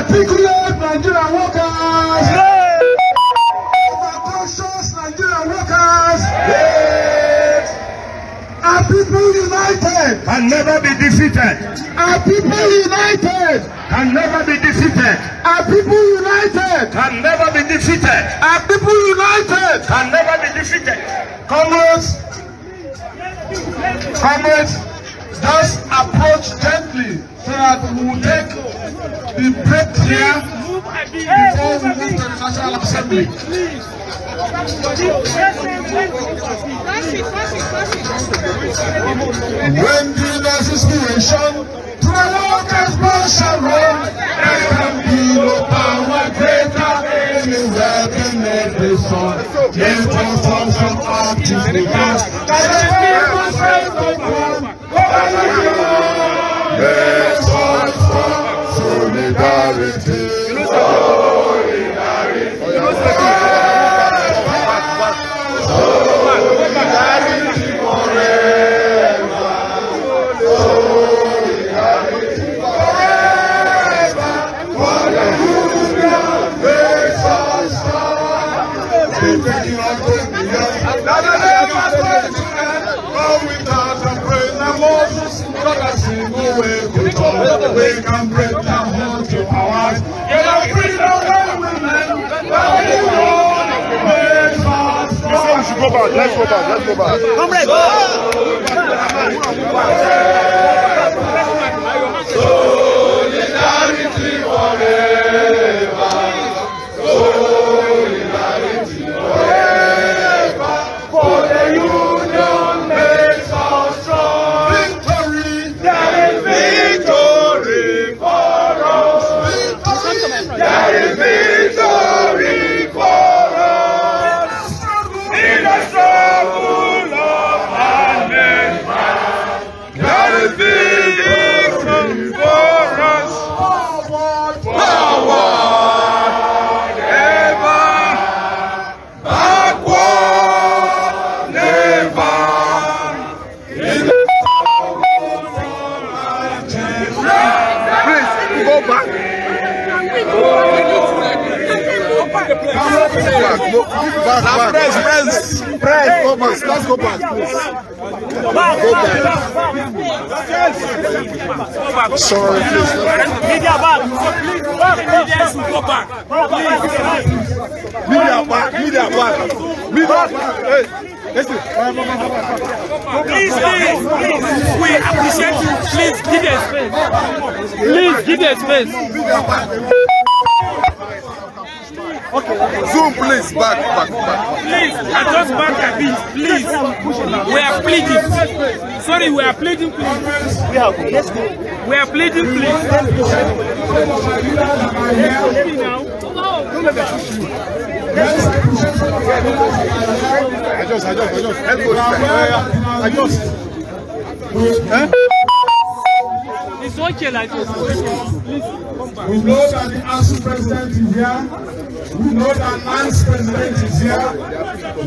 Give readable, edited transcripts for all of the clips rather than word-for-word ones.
Articulate Nigerian workers. Conscious Nigerian workers. Our people united can never be defeated. Our people united Can never be defeated. Our people united Can never be defeated. Our people united Can never be defeated. Comrades, just approach gently so that we will take the break here before we move to the National Assembly. When the legislation to the workers' portion roll, there can be no power greater anywhere in every son. Yes, from some artists because that is people's right to come. Let's fight for solidarity. We can break down home to powers. Get our freedom and women. We should go back. Let's go back. Let's go back. Solidarity forever. Solidarity forever. For the union makes us strong. Victory. There is victory for us. Victory. There is victory for us. In the struggle of our nation, there is victory for us. Forward, ever. Backward, never. Please, go back. Press. Go back. Let's go back, please. Go back. Sorry, please. Media back. Media should go back. Media back. Hey, listen. Please. We appreciate you. Please give them space. Please give them space. Okay. Zoom, please. Back. Please, I just back a bit. Please. We are pleading. Sorry, we are pleading, please. We are pleading, please. It's okay like this. We know that the ASUU president is here. We know that NANS president is here.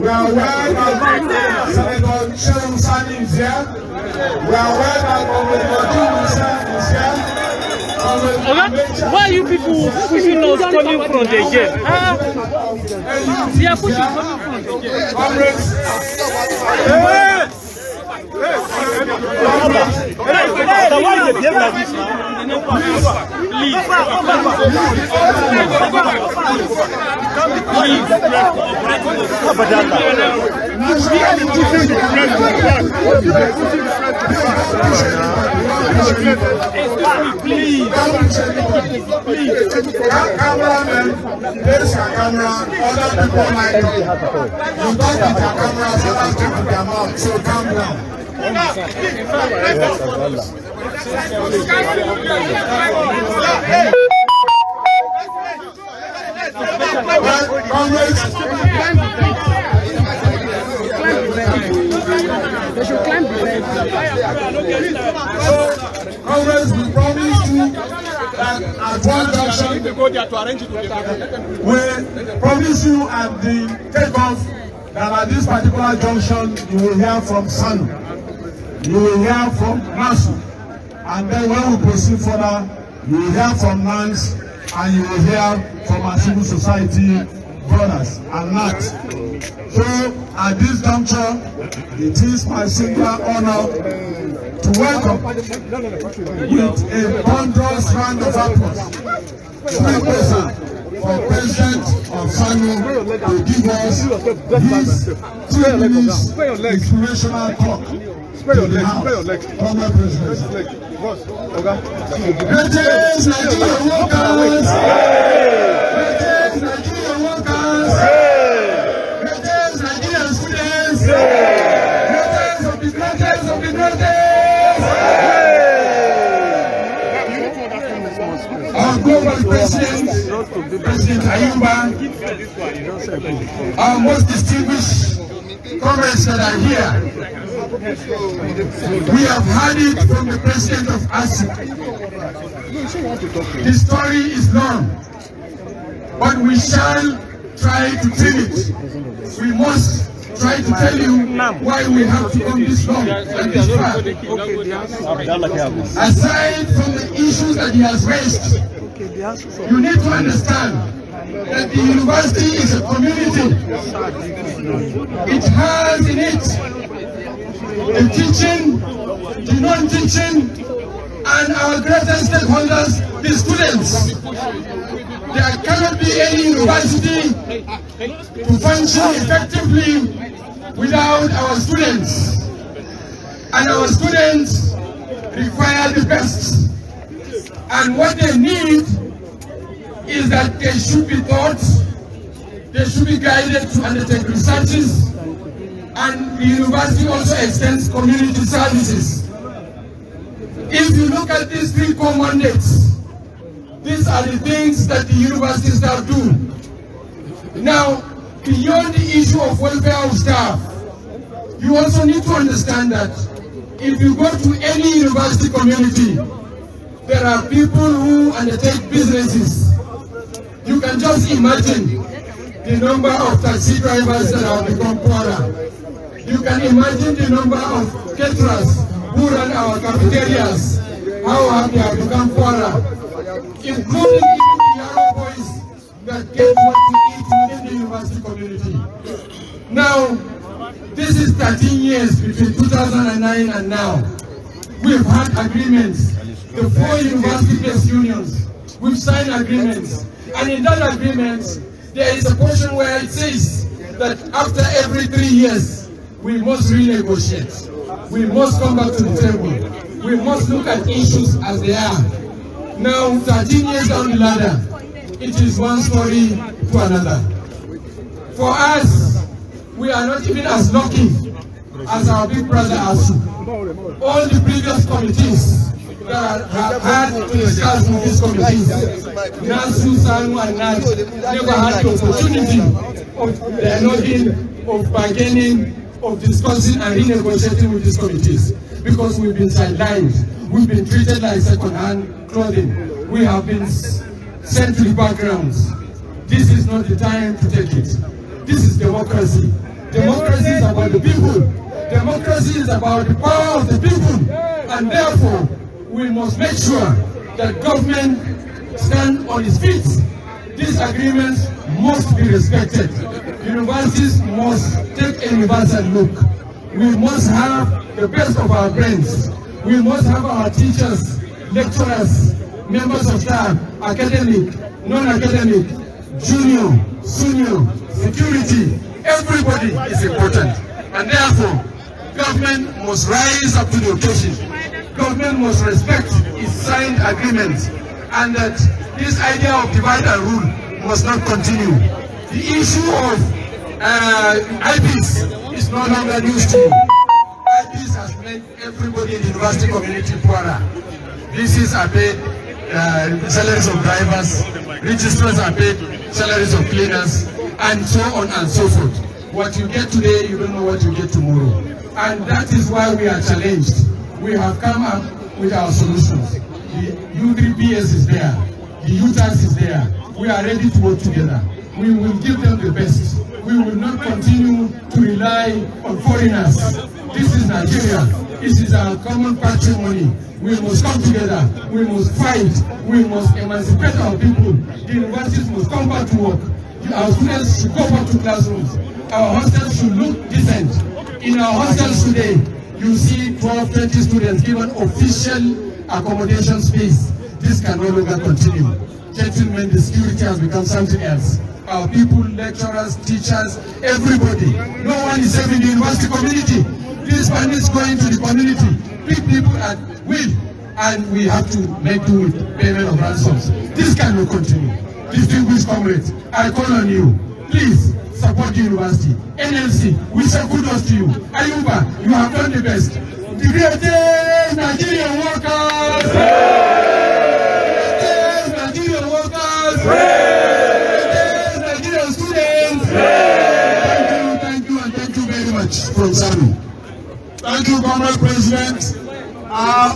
We are aware that Senator Shehu Sani is here. We are aware that is here. Why are you people pushing us coming from the gate? They are pushing coming from the gate. Comrades. Please. Cameraman, there's a camera. Other people might talk. You talk with your camera, so that's keep their mouth. So calm down. They should climb the fence. Congress, we promise you that at one junction, we promise you at the takeoff that at this particular junction you will hear from Sani, you will hear from ASUU, and then when we proceed further, you will hear from NANS, and you will hear from our civil society brothers and not. So at this juncture, it is my singular honor to welcome with a thunderous round of applause for President of Sani to give us his 3 minutes inspirational talk to the House. Former President. Greetings, Nigerian workers! Greetings, Nigerian workers! Greetings, Nigerian students! Greetings of the greatest of the greatest! Our global President, President Ayuba, our most distinguished comrades that are here. We have heard it from the President of ASUU. The story is long, but we shall try to tell it. We must try to tell you why we have to come this long and this far. Aside from the issues that he has raised, you need to understand that the university is a community. It has in it the teaching, the non-teaching, and our greatest stakeholders, the students. There cannot be any university to function effectively without our students. And our students require the best. And what they need is that they should be taught, they should be guided to undertake researches, and the university also extends community services. If you look at these 3 core mandates, these are the things that the university staff do. Now, beyond the issue of welfare of staff, you also need to understand that if you go to any university community, there are people who undertake businesses. You can just imagine the number of taxi drivers that have become poorer. You can imagine the number of caterers who run our cafeterias, how they have become poorer, including even the young boys that get what to eat within the university community. Now, this is 13 years between 2009 and now. We've had agreements, the 4 university-based unions, we've signed agreements, and in that agreement, there is a portion where it says that after every 3 years, we must renegotiate. We must come back to the table. We must look at issues as they are. Now, 13 years down the ladder, it is one story to another. For us, we are not even as lucky as our big brother ASUU. All the previous committees that have had to discuss with these committees, NANS, Sani, and NANS, never had the opportunity of dialoguing, of bargaining, of discussing and renegotiating with these committees, because we've been sidelined, we've been treated like second-hand clothing, we have been sent to the backgrounds. This is not the time to take it. This is democracy. Democracy is about the people. Democracy is about the power of the people, and therefore we must make sure that government stand on its feet. These agreements must be respected. Universities must take a universal look. We must have the best of our brains. We must have our teachers, lecturers, members of staff, academic, non-academic, junior, senior, security. Everybody is important. And therefore, government must rise up to the occasion. Government must respect its signed agreements, and that this idea of divide and rule must not continue. The issue of IPs is no longer news to you. IPs has made everybody in the university community poorer. VCs are paid salaries of drivers, registrars are paid salaries of cleaners, and so on and so forth. What you get today, you don't know what you get tomorrow. And that is why we are challenged. We have come up with our solutions. The U3PS is there. The UTAS is there. We are ready to work together. We will give them the best. We will not continue to rely on foreigners. This is Nigeria. It is our common patrimony. We must come together. We must fight. We must emancipate our people. The universities must come back to work. Our students should go back to classrooms. Our hostels should look decent. In our hostels today, you see 12, 20 students given official accommodation space. This can no longer continue. Gentlemen, the security has become something else. Our people, lecturers, teachers, everybody. No one is saving the university community. This money is going to the community. Big people at will, and we have to make do with payment of ransoms. This cannot continue. Distinguished comrades, I call on you. Please support the university. NLC, we say kudos to you. Ayuba, you have done the best. The greatest Nigerian workers! Greatest Nigerian workers! Greatest Nigerian students! Thank you, and thank you very much from Sani. Thank you, Comrade President.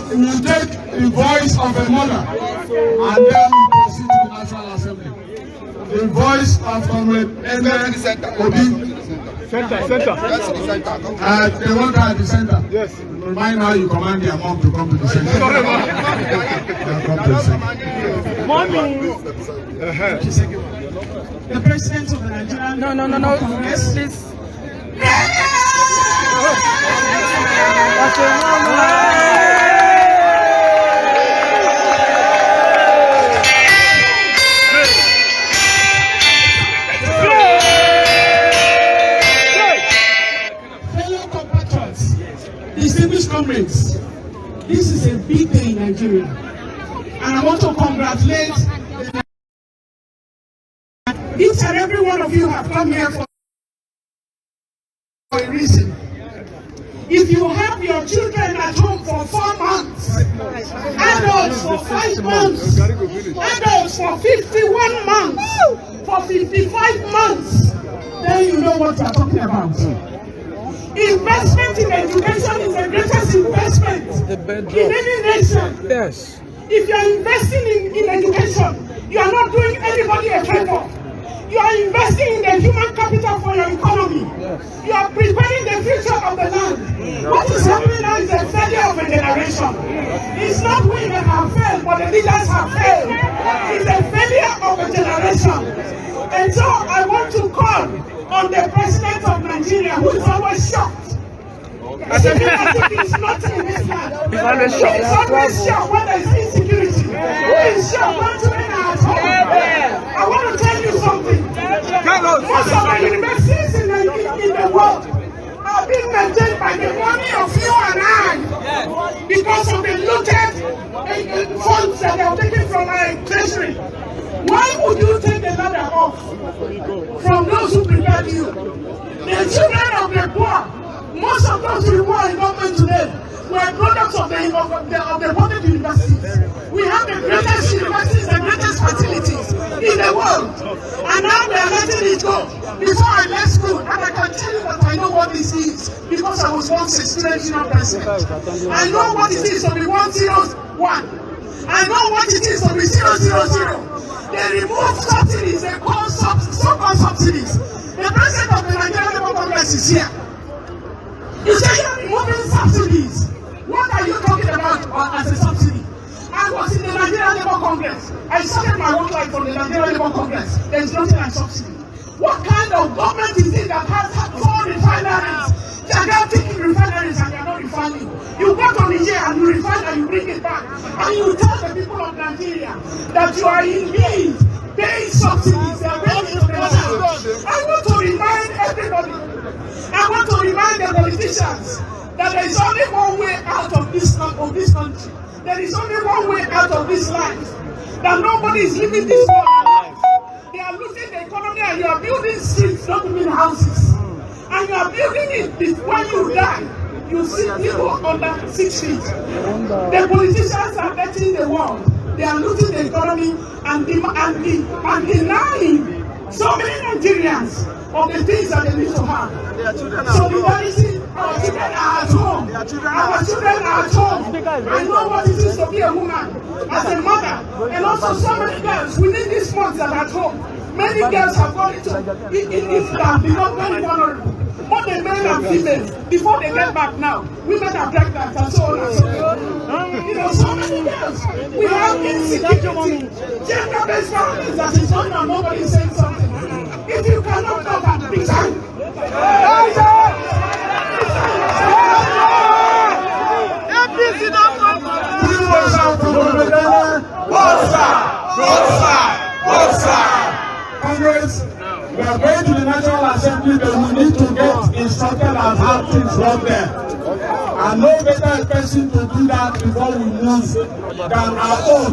We will take the voice of a mother and then we proceed to the National Assembly. The voice of Comrade NLC Obi. Center. They want her at the center. Yes. Remind how you command their mom to come to the center. Mommy. The president of the Nigerian No. Congress. Please. Fellow compatriots, distinguished comrades, this is a big day in Nigeria, and I want to congratulate each and every one of you have come here for a reason. If you have your children at home for 4 months, adults for 5 months, adults for 51 months, for 55 months, then you know what you're talking about. Investment in education is the greatest investment in any nation. Yes. If you are investing in education, you are not doing anybody a favor. You are investing in the human capital for your economy. Yes. You are preparing the future of the land. What is happening now is a failure of a generation. It's not we that have failed, but the leaders have failed. It's a failure of a generation. And so I want to call on the president of Nigeria, who is always shocked. As if it's nothing in this land. He's always shocked. He's always shocked when there is insecurity. Who is shocked when children are at home? I want to tell you something. Most of the universities in the world are being maintained by the money of you and I because of the looted funds that they are taken from our treasury. Why would you take the ladder off from those who prepared you? The children of the poor, most of those who are in government today, were products of the public universities. We have the greatest universities, the greatest facilities in the world. And now we are letting it go. Before I left school, and I can tell you that I know what this is, because I was once a student union president. I know what it is to be 101. I know what it is to be 000. They remove subsidies, they call so-called subsidies. The president of the Nigerian Labour Congress is here. You say you're removing subsidies. What are you talking about as a subsidy? I was in the Nigerian Labour Congress. I started my work life from the Nigerian Labour Congress. There is nothing like subsidy. What kind of government is it that has 4 refineries, gigantic refineries, and they are not refining? You go to Nigeria and you refine and you bring it back, and you tell the people of Nigeria that you are indeed paying subsidies. They are paying it to the nation. I want to remind everybody. I want to remind the politicians that there is only one way out of this country. There is only one way out of this life. That nobody is living this life. They are looting the economy and you are building streets, not even houses. And you are building it when you die. You see people under 6 feet. The politicians are betting the world. They are looting the economy and denying so many Nigerians of the things that they need to have. Solidarity, our children are at home. Our children are at home. I know what it is to be a woman, as a mother, and also so many girls within this month that are at home. Many girls have gone into Islam, become very vulnerable. both the men and females, before they get back now, women are pregnant and so on and so forth. You know, so many girls. We have insecurity, gender-based violence that is on and nobody is saying something. If you cannot talk and resign, Congress, we are going to the National Assembly, but we need to get instructed on how things work there. And no better person to do that before we move than our own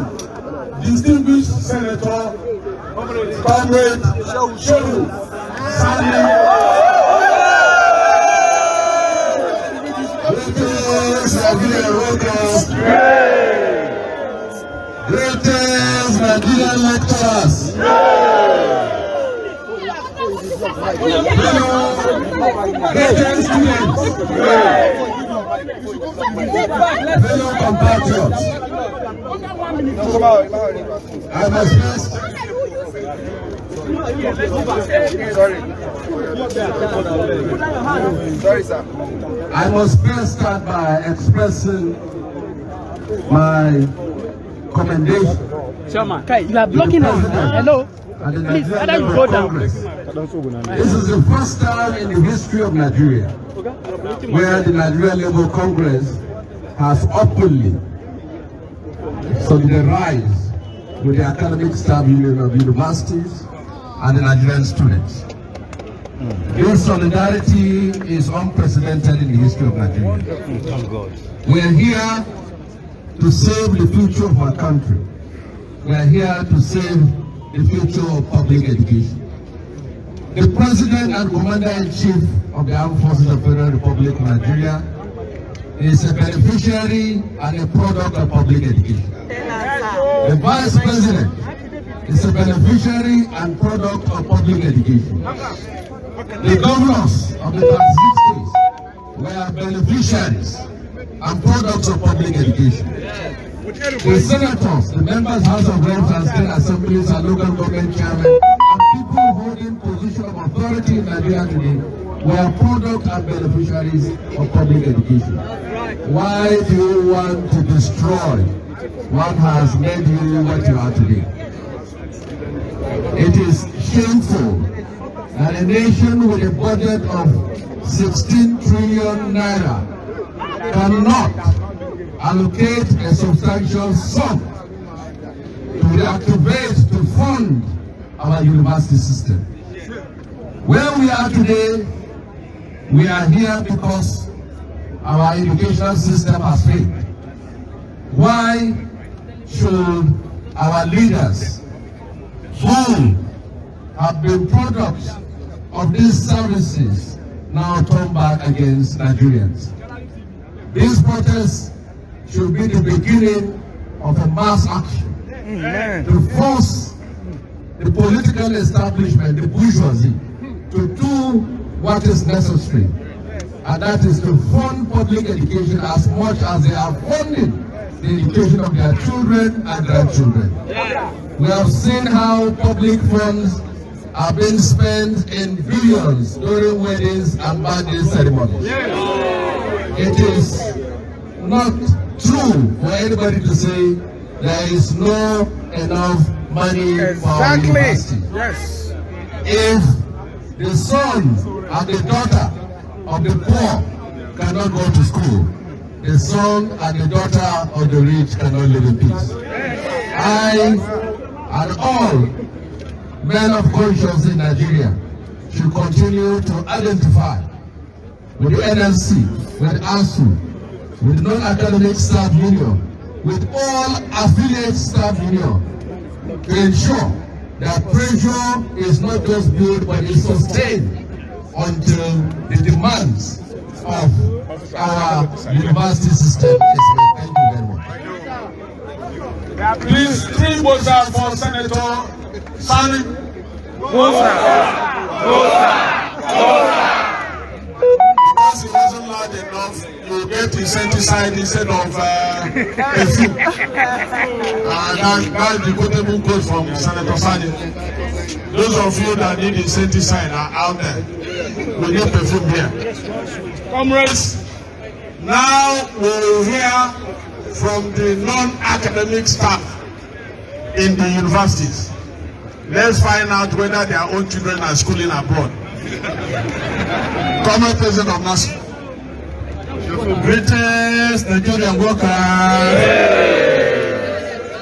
distinguished Senator, Comrade Shehu, Sani. Greatest Nigerian lecturers. Greatest students. Fellow compatriots. I must first. Sorry, sir. I must first start by expressing my commendation. Chairman, you are blocking us. Hello? Please, how do you go down? This is the first time in the history of Nigeria where the Nigerian Labour Congress has openly solidarized with the Academic Staff Union of Universities and the Nigerian students. This solidarity is unprecedented in the history of Nigeria. We are here to save the future of our country. We are here to save the future of public education. The President and Commander-in-Chief of the Armed Forces of the Federal Republic of Nigeria is a beneficiary and a product of public education. The Vice President is a beneficiary and product of public education. The governors of the 36 states were beneficiaries and products of public education. The senators, the members of House of Reps and state assemblies and local government chairmen, and people holding position of authority in Nigeria today were product and beneficiaries of public education. Why do you want to destroy what has made you what you are today? It is shameful that a nation with a budget of 16 trillion naira cannot allocate a substantial sum to reactivate, to fund our university system. Where we are today, we are here because our educational system has failed. Why should our leaders, who have been products of these services, now turn back against Nigerians? These protests should be the beginning of a mass action to force the political establishment, the bourgeoisie, to do what is necessary, and that is to fund public education as much as they are funding the education of their children and grandchildren. We have seen how public funds are being spent in billions during weddings and birthday ceremonies. It is not true for anybody to say there is no enough money for our university. Yes. If the son and the daughter of the poor cannot go to school, the son and the daughter of the rich cannot live in peace. I and all men of conscience in Nigeria should continue to identify with the NLC, with ASUU, with non-academic staff union, with all affiliate staff union, to ensure that pressure is not just built but is sustained until the demands of our university system is met. Thank you very much. Please, three votes are for Senator Sani. Because it wasn't loud enough. you get insecticide instead of perfume. That's the quotable quote from Senator Sani. Those of you that need insecticide are out there. We need perfume here. Comrades, now we will hear from the non-academic staff in the universities. Let's find out whether their own children are schooling abroad. Comrade President of NANS. Greatest Nigerian workers.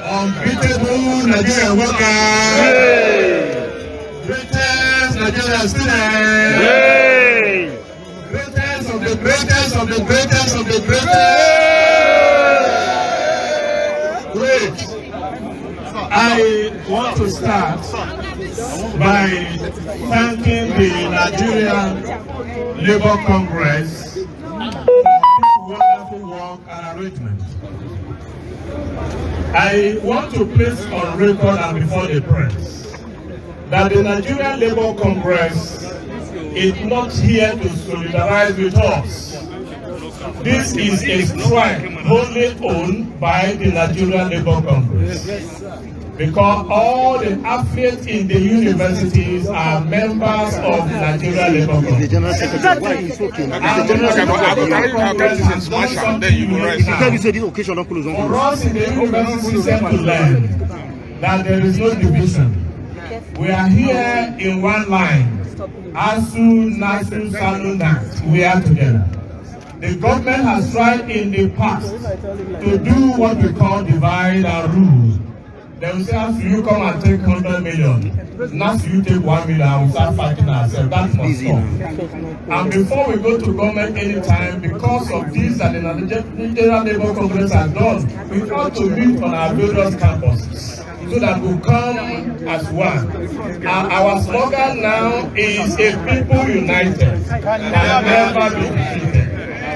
Unbeatable Nigerian workers. Greatest Nigerian students. Greatest of the greatest of the greatest of the greatest. Great. I want to start by thanking the Nigerian Labour Congress for this wonderful work and arrangement. I want to place on record and before the press that the Nigerian Labour Congress is not here to solidarize with us. This is a strike wholly owned by the Nigerian Labour Congress. Because all the affiliates in the universities are members of the Nigerian Labour Congress. The General Secretary, why is okay? The General Secretary has smashed and then you will rise. Because you said this occasion don't close on. For us in the university system to learn that there is no division. We are here in one line. ASUU, NASU, Sani, NANS. We are together. The government has tried in the past to do what we call divide and rule. They will say, after you come and take 100 million, now you take 1 million, and we start fighting ourselves. That must stop. And before we go to government anytime, because of this that the Nigerian Labour Congress has done, we ought to meet on our various campuses so that we come as one. And our slogan now is a people united and never be defeated.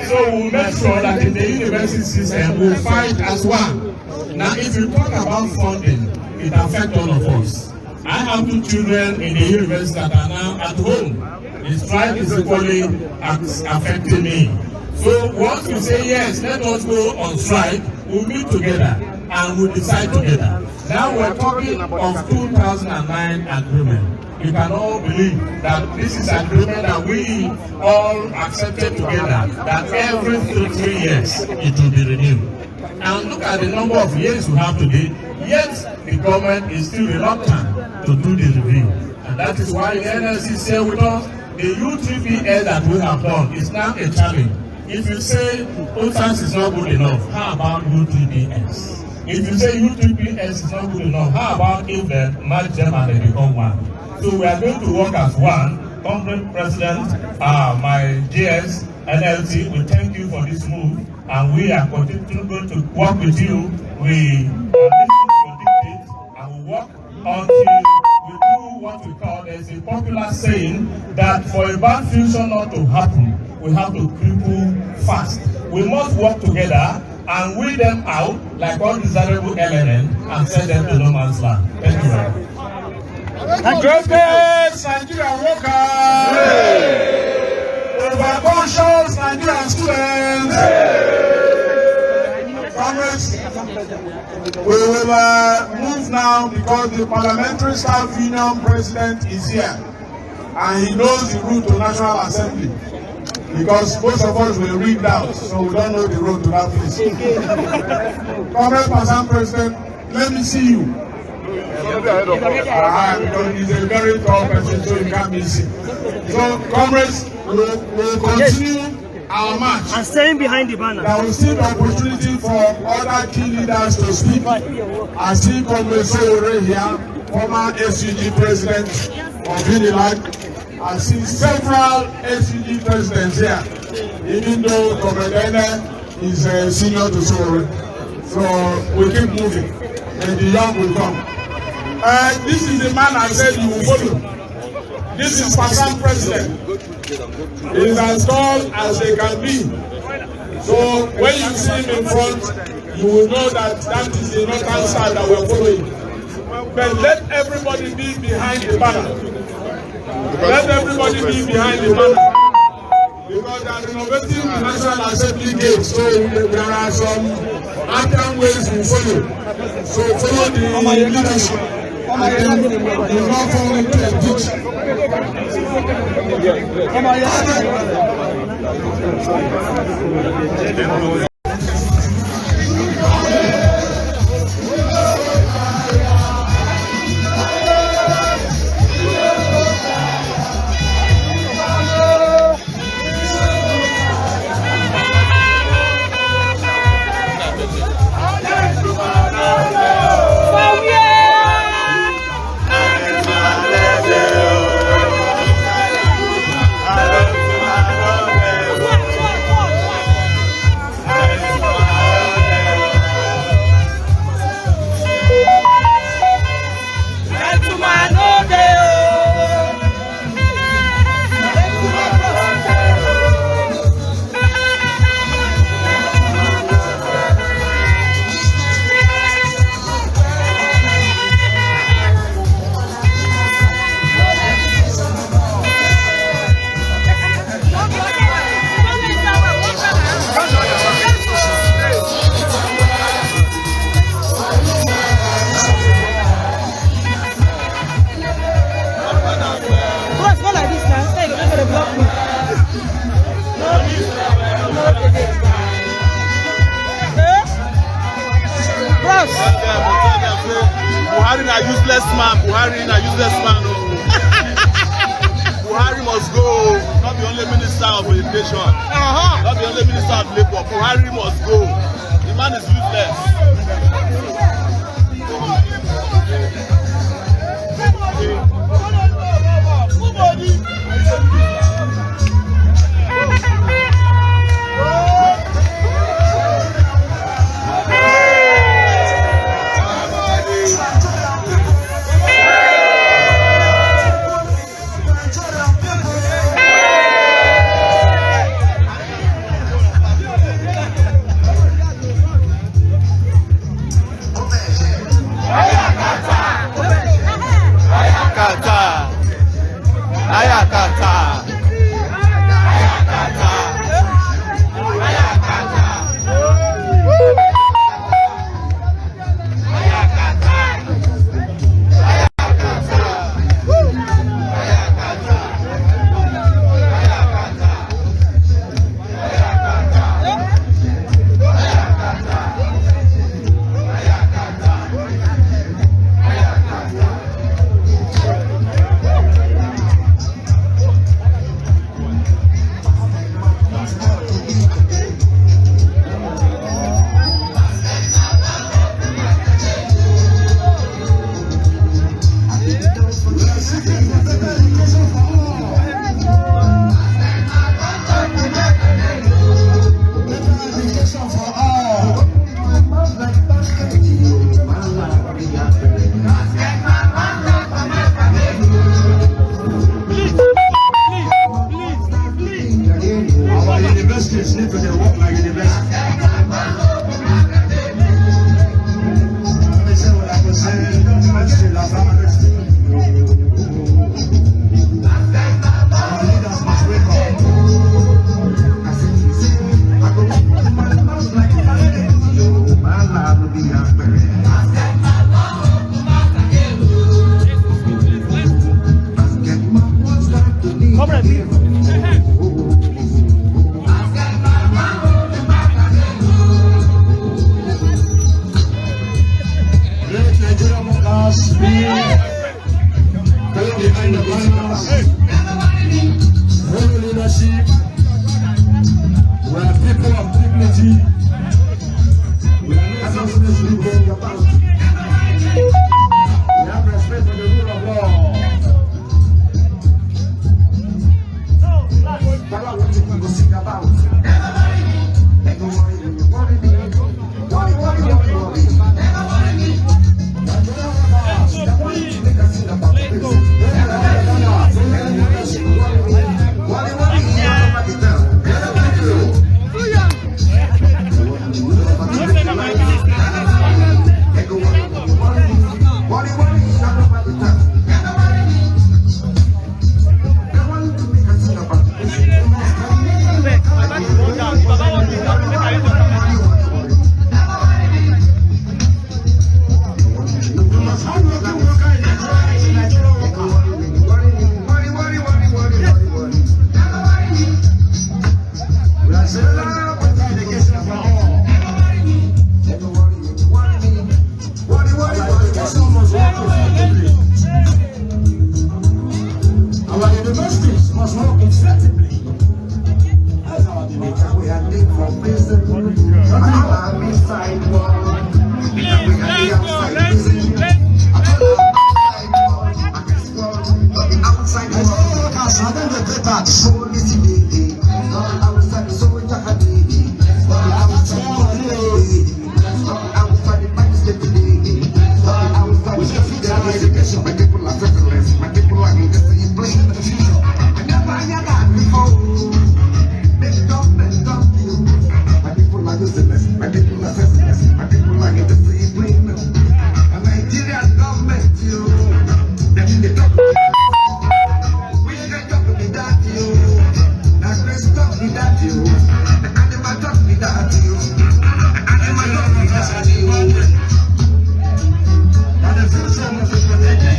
So we'll make sure that in the university system we'll fight as one. Now, if you talk about funding, it affects all of us. I have 2 children in the university that are now at home. The strike is equally affecting me. So once we say yes, let us go on strike, we'll meet together and we'll decide together. Now we're talking of 2009 agreement. You can all believe that this is an agreement that we all accepted together, that every 3 years it will be renewed. And look at the number of years we have today, yet the government is still reluctant to do the review. And that is why the NLC say with us, the UTPS that we have done is now a challenge. If you say OTAS is not good enough, how about UTPS? If you say UTPS is not good enough, how about if they merge them and they become one? So we are going to work as one. Comrade President, my GS, NLC, we thank you for this move, and we are going to work with you. We listen to your dictates, and we work until we do what we call, there's a popular saying that for a bad future not to happen, we have to cripple fast. We must work together and weed them out like undesirable elements and send them to no man's land. Thank you very much. Greatest Nigerian workers, overconscious Nigerian students, Congress, we will move now because the Parliamentary Staff Union President is here and he knows the route to National Assembly. Because most of us will read out, so we don't know the road to that place. Comrade Passan President, let me see you. Because he's a very tall person, so he can't miss him. So, comrades, we'll continue our march. I'm staying behind the banner. There will still be opportunity for other key leaders to speak. I see Comrade Sowore here, former ASUU president of Unilag. I see several ASUU presidents here, even though Comrade Ene is senior to Sowore. So we keep moving, and the young will come. This is the man I said you will follow. This is Passan President. He is as tall as they can be. So when you see him in front, you will know that that is the northern side that we are following. But let everybody be behind the banner. Let everybody be behind the banner. Because they are renovating the National Assembly gate, so there are some other ways we follow. So follow the leadership. And then we will not fall into a ditch. Buhari na useless man. Buhari na useless man. Buhari must go. Not the only minister of education. Not the only minister of labor. Buhari must go. The man is useless. education. My people are senseless. My people are in the blame the future. I never got before. They don't you. My people are useless. My people are senseless. My people are in the blame. A Nigerian government, you. They talk. We can talk without you. Now let's talk without you. The animal talk without you. The animal talk without you. And the future must be protected.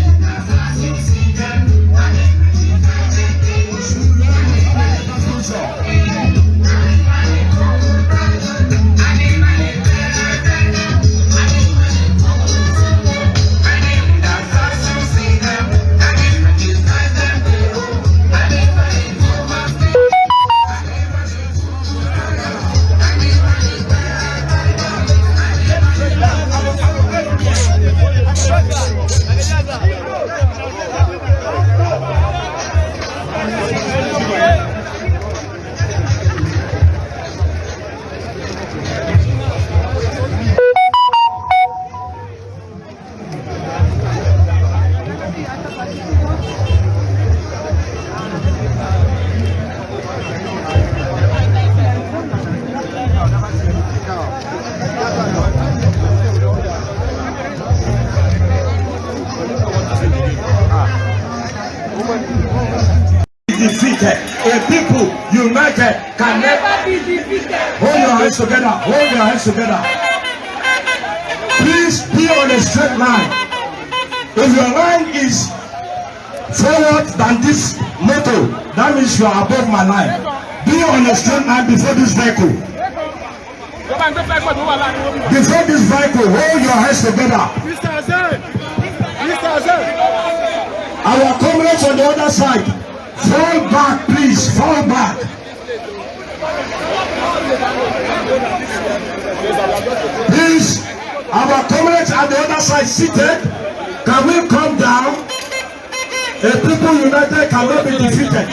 Defeated. A people united can never be defeated. Hold your hands together. Hold your hands together. Please be on a straight line. If your line is forward than this motor, that means you are above my line. Be on a straight line before this vehicle. Before this vehicle, hold your hands together. Our comrades on the other side. Fall back, please. Fall back. Please, our comrades at the other side seated. Can we come down? A people united cannot be defeated.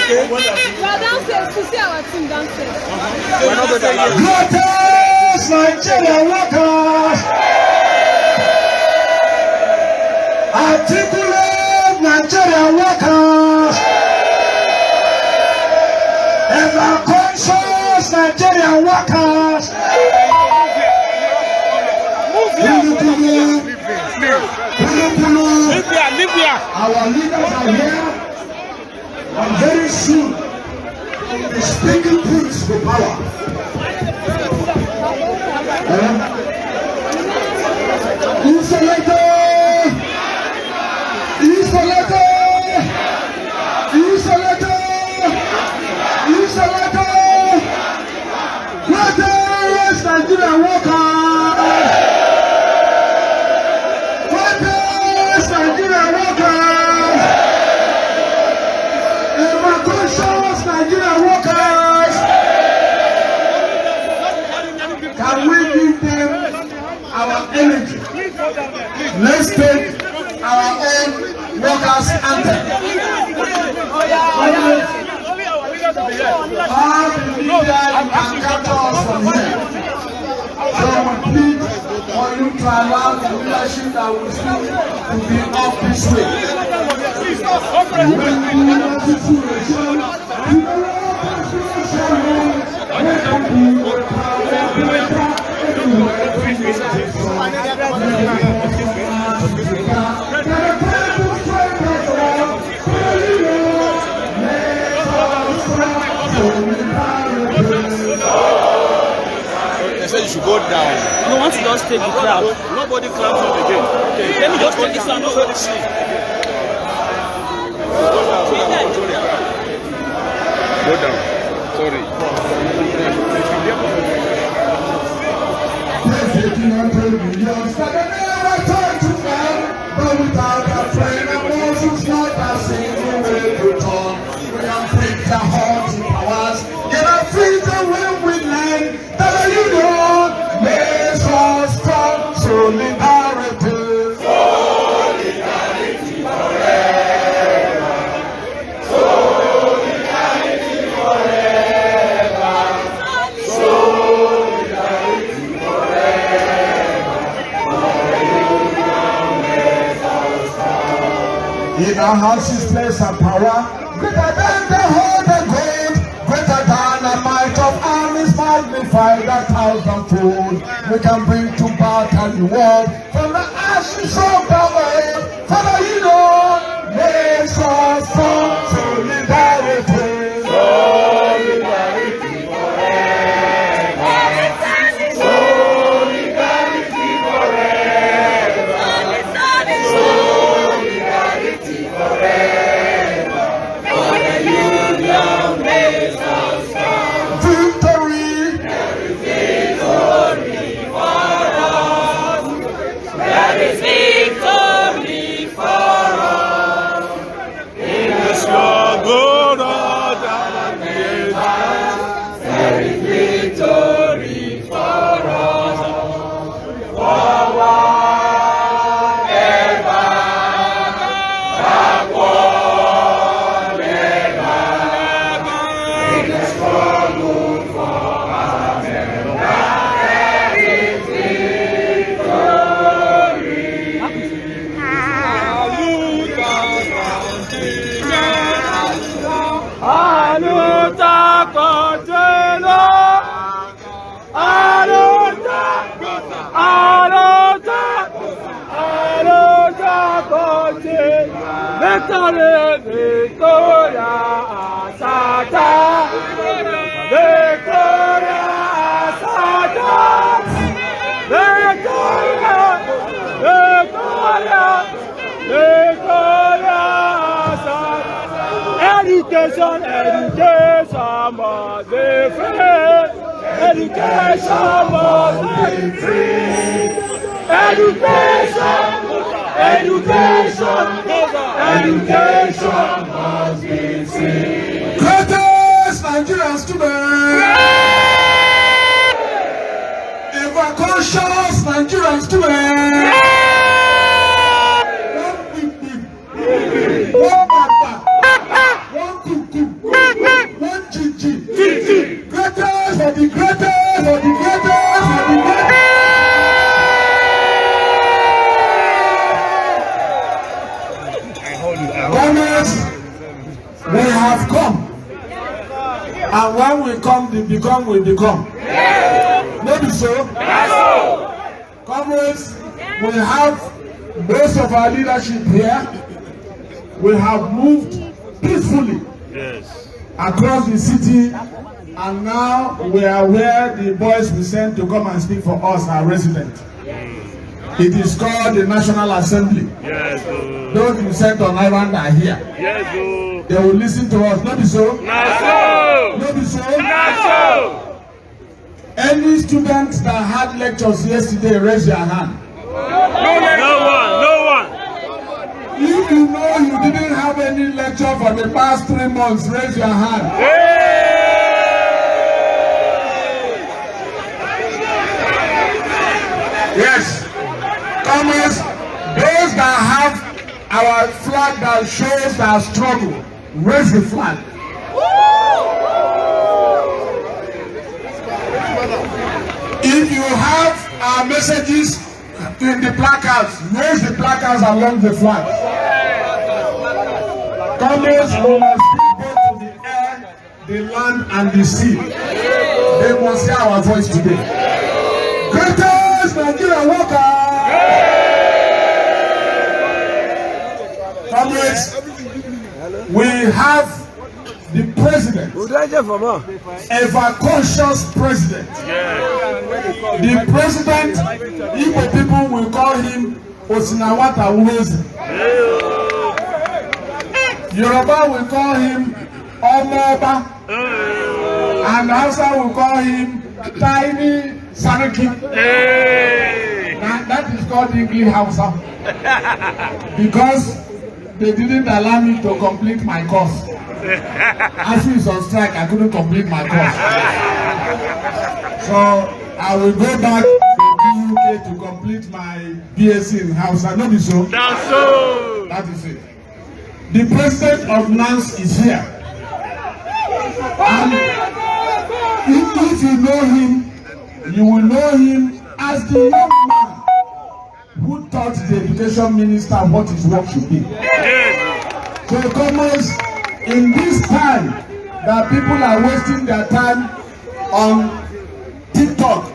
We are downstairs to see our team downstairs. Protest, Nigerian workers! Articulate Nigerian workers! Ever conscious Nigerian workers! Our leaders are here, and very soon the speaking truth for power. Nigerian workers! Nigerian workers! Evacuations, Nigerian workers! Can we give them our energy? Let's take our own workers' anthem. All the leaders and captors from here. So we plead for you to allow the leadership that will speak to be up this way. They said you should go down. No, once you just take the crowd. Nobody clamps up again. Okay. Let me just take this one. Go down. Sorry. But without a friend, I'm also not a single way to talk. We are free to hold the powers. Get a free to win with land. That you know, makes us strong. Solidarity. Solidarity forever. Solidarity forever. Solidarity forever. In our houses, place and power, greater than the whole gold, greater than a might of armies, magnified 1,000-fold. We can bring to battle the world from the ashes of the earth. Father, you know, makes us strong. Solidarity. Solidarity forever. Solidarity forever. Solidarity forever. For the union makes us strong. Victory. There is victory for us. There is victory for us. In the struggle of the ages, there is victory for us. Forward ever, backward never. In the struggle for America, there is Victoria Asata, Victoria Asata, Victoria, Victoria, Victoria Asata. Education, education must be free. Education must be free. Education, education, education must be free. Greatest Nigerian students, ever-conscious Nigerian students, one papa, one kuku, one chichi, greatest of the greatest of the greatest of the greatest. We have come, and when we come, we become. Maybe so. Comrades, we have most of our leadership here. We have moved peacefully across the city, and now we are where the boys we sent to come and speak for us are resident. It is called the National Assembly. Yes, those you sent on island are here. Yes, they will listen to us. Not so. Not so. Not so. Not so. Any students that had lectures yesterday, raise your hand. No one. If you know you didn't have any lecture for the past 3 months, raise your hand. Yes. Comrades, those that have our flag that shows our struggle, raise the flag. If you have our messages in the placards, raise the placards along the flag. Comrades, we must speak both to the air, the land, and the sea. They must hear our voice today. Greatest Nigerian worker! Comrades, we have the president, ever-conscious president. The president, Igbo people will call him Osinawata Uwezi. Yoruba will call him Omoba. And Hausa will call him Tiny Saraki. Now, that is called English Hausa. Because they didn't allow me to complete my course. ASUU is on strike, I couldn't complete my course. So I will go back to the UK to complete my BSc in Hausa. Not be so. That's so. That is it. The president of NANS is here. And if you know him, you will know him as the young man who taught the education minister what his work should be. So comrades, in this time that people are wasting their time on TikTok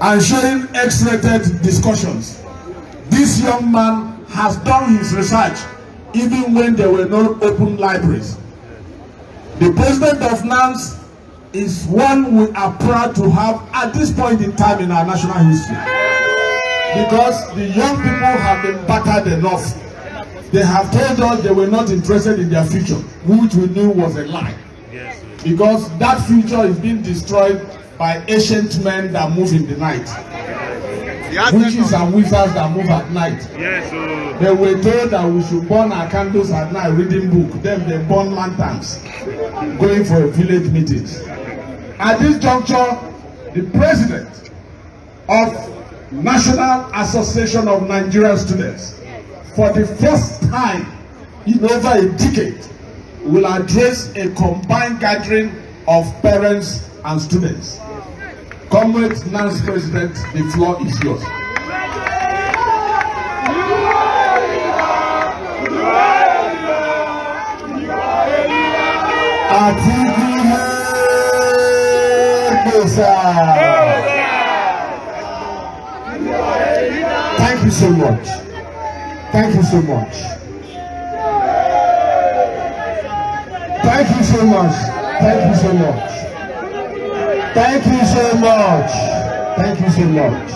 and sharing X-rated discussions, this young man has done his research even when there were no open libraries. The president of NANS is one we are proud to have at this point in time in our national history, because the young people have been battered enough. They have told us they were not interested in their future, which we knew was a lie. Because that future is being destroyed by ancient men that move in the night. Witches and wizards that move at night. They were told that we should burn our candles at night reading book. Then they burn lanterns going for a village meetings. At this juncture, the president of National Association of Nigerian Students, for the first time in over a decade, will address a combined gathering of parents and students. Comrade NANS President, the floor is yours. Thank you so much. Thank you so much. Thank you so much. Thank you so much. Thank you so much. Thank you so much.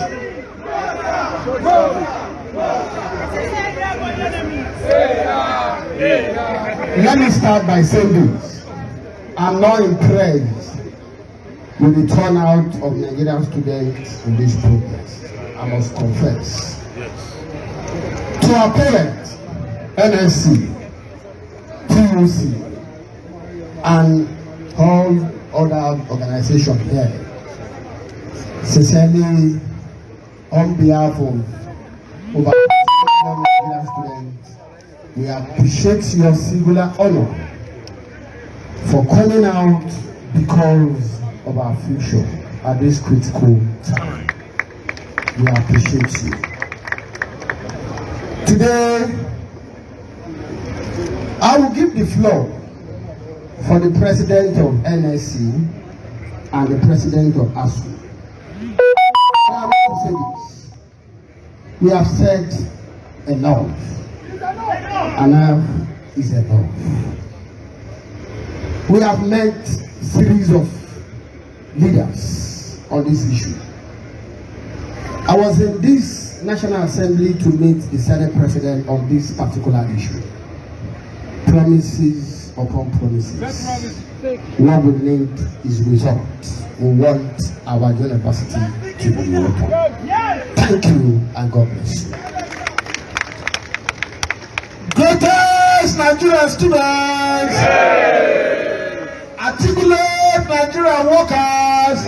Let me start by saying this. I'm not impressed with the turnout of Nigerian students in this protest. I must confess. To our parents, NLC, PUC, and all other organizations here, sincerely, on behalf of over Nigerian students, we appreciate your singular honor for coming out because of our future at this critical time. We appreciate you. Today, I will give the floor for the president of NLC and the president of ASUU. I want to say this. We have said enough. Enough is enough. We have met a series of leaders on this issue. I was in this National Assembly to meet the Senate President on this particular issue. Promises upon promises. What we need is results. We want our university to be open. Thank you and God bless you. Greatest Nigerian students! Articulate Nigerian workers!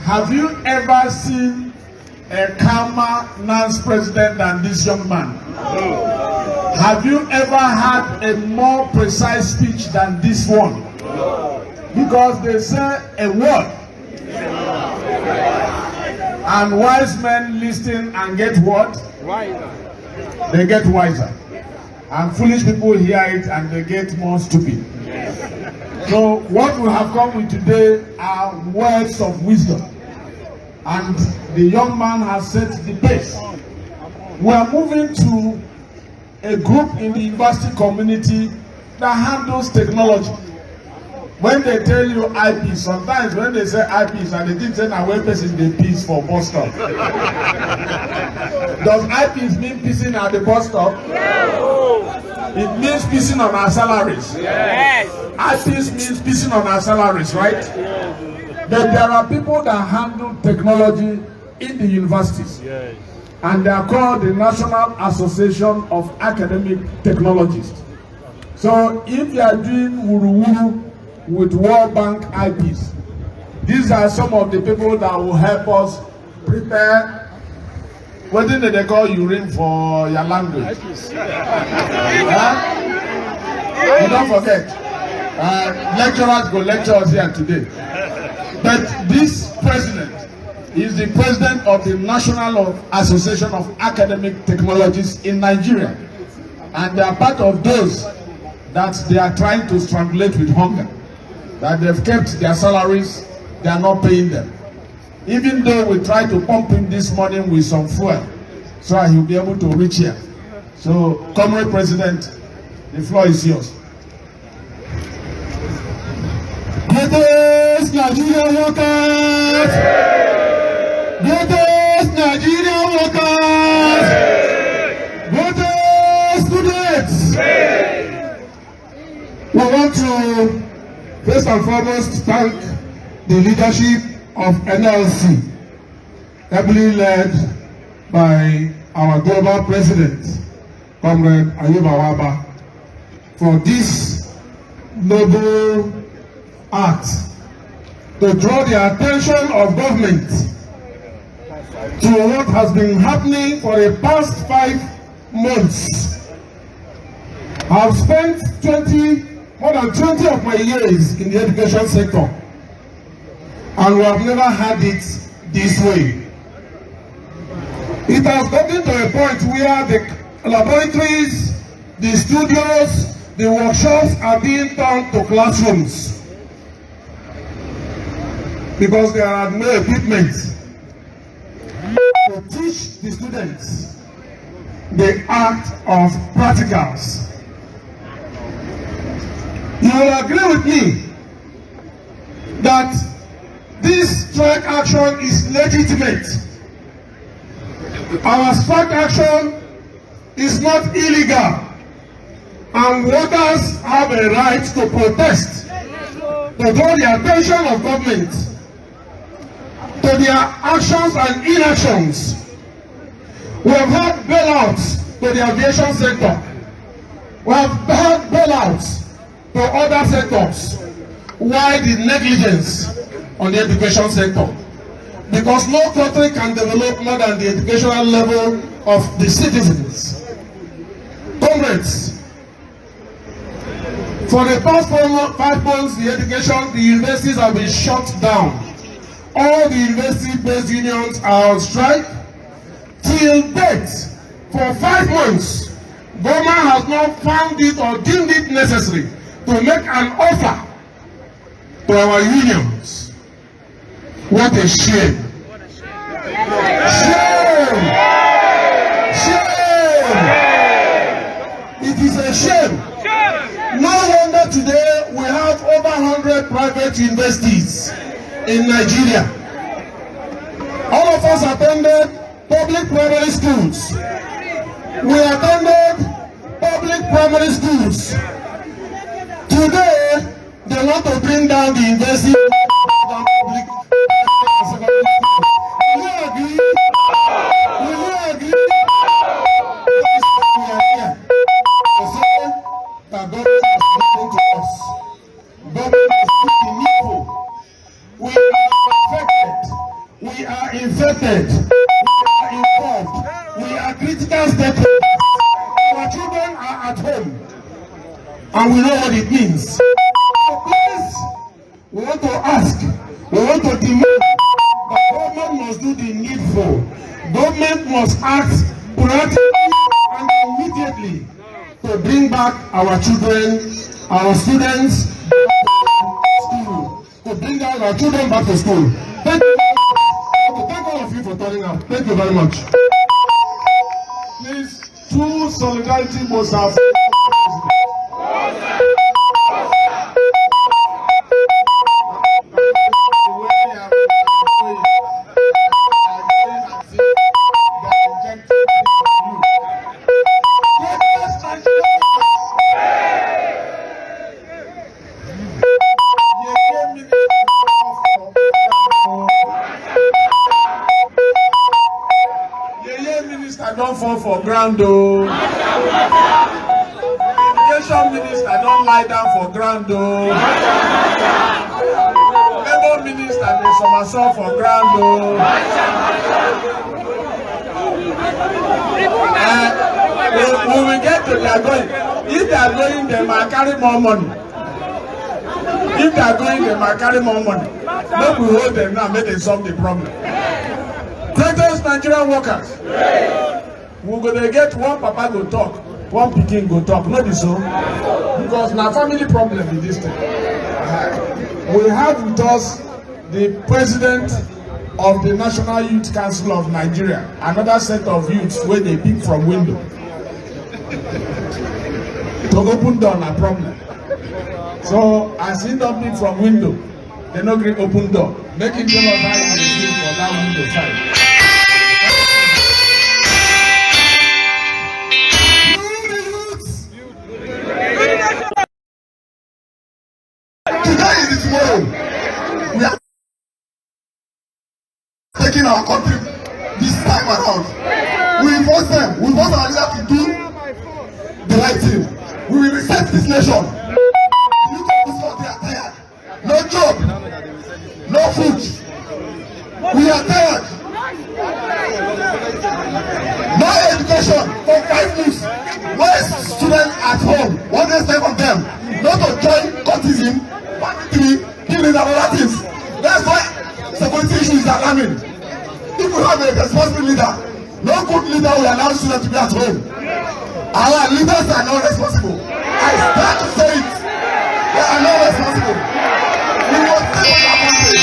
Have you ever seen a calmer NANS president than this young man? No. Have you ever had a more precise speech than this one? No. Because they say a word. And wise men listen and get what? Wiser. They get wiser. And foolish people hear it and they get more stupid. So what we have come with today are words of wisdom. And the young man has set the pace. We are moving to a group in the university community that handles technology. When they tell you IP, sometimes when they say IPs and they didn't say now where person they piece for bus stop. Does IPs mean piecing at the bus stop? No. It means piecing on our salaries. Yes. IPs means piecing on our salaries, right? Yes. But there are people that handle technology in the universities. Yes. And they are called the National Association of Academic Technologists. So if you are doing wuru-wuru with World Bank IPs, these are some of the people that will help us prepare. What did they call urine for your language? You don't forget. Lecturers go lecture us here today. But this president is the president of the National Association of Academic Technologists in Nigeria. and they are part of those that they are trying to strangulate with hunger. That they've kept their salaries, they are not paying them. Even though we try to pump him this morning with some fuel, so that he'll be able to reach here. So, Comrade President, the floor is yours. Greatest Nigerian workers! Greatest Nigerian workers! Greatest students! We want to first and foremost thank the leadership of NLC, heavily led by our global president, Comrade Ayuba, for this noble act to draw the attention of government to what has been happening for the past 5 months. I've spent more than 20 of my years in the education sector, and we have never had it this way. It has gotten to a point where the laboratories, the studios, the workshops are being turned to classrooms because there are no equipment to teach the students the art of practicals. You will agree with me that this strike action is legitimate. Our strike action is not illegal, and workers have a right to protest, to draw the attention of government to their actions and inactions. We have had bailouts to the aviation sector. We have had bailouts to other sectors. Why the negligence on the education sector? Because no country can develop more than the educational level of the citizens. Comrades, for the past 5 months, the universities have been shut down. All the university-based unions are on strike. Till date, for 5 months, government has not found it or deemed it necessary to make an offer to our unions. What a shame! Shame! Shame! It is a shame. No wonder today we have over 100 private universities in Nigeria. All of us attended public primary schools. We attended public primary schools. Today, they want to bring down the university and public secondary schools. Will you agree? Will you agree? We are here to say that government has listened to us. Government has put the needful. We are infected. We are involved. We are critical stakeholders. Our children are at home, and we know what it means. So please, we want to ask, we want to demand that government must do the needful. Government must act proactively and immediately to bring back our children, our students to school, to bring down our children back to school. Thank you. Thank all of you for turning out. Thank you very much. Please, true solidarity must have. Don't fall for ground, though. Education minister don't lie down for ground, though. Labor minister dey somersault for ground, though. We will get to their going. If they are going, they might carry more money. If they are going, they might carry more money. Make we hold them now, make them solve the problem. Greatest Nigerian workers. We're going to get one papa go talk. one pikin go talk, no be so? Because na family problem in this thing. We have with us the president of the National Youth Council of Nigeria, another set of youths where they pick from window. To open door na problem. So as he don't pick from window, they no gree open door. Make him tell us how he dey feel for that window side. Today is the tomorrow. We are taking our country this time around. We force them. We force our leaders to do the right thing. We will reset this nation. You people they are tired. No job, no food. We are tired. No education for 5 weeks. Where students at home, what they say from them, not to join cultism, banditry, killing and other things. That's why security issues are alarming. If we have a responsible leader, no good leader will allow students to be at home. Our leaders are not responsible. I start to say it. They are not responsible. We will take our country.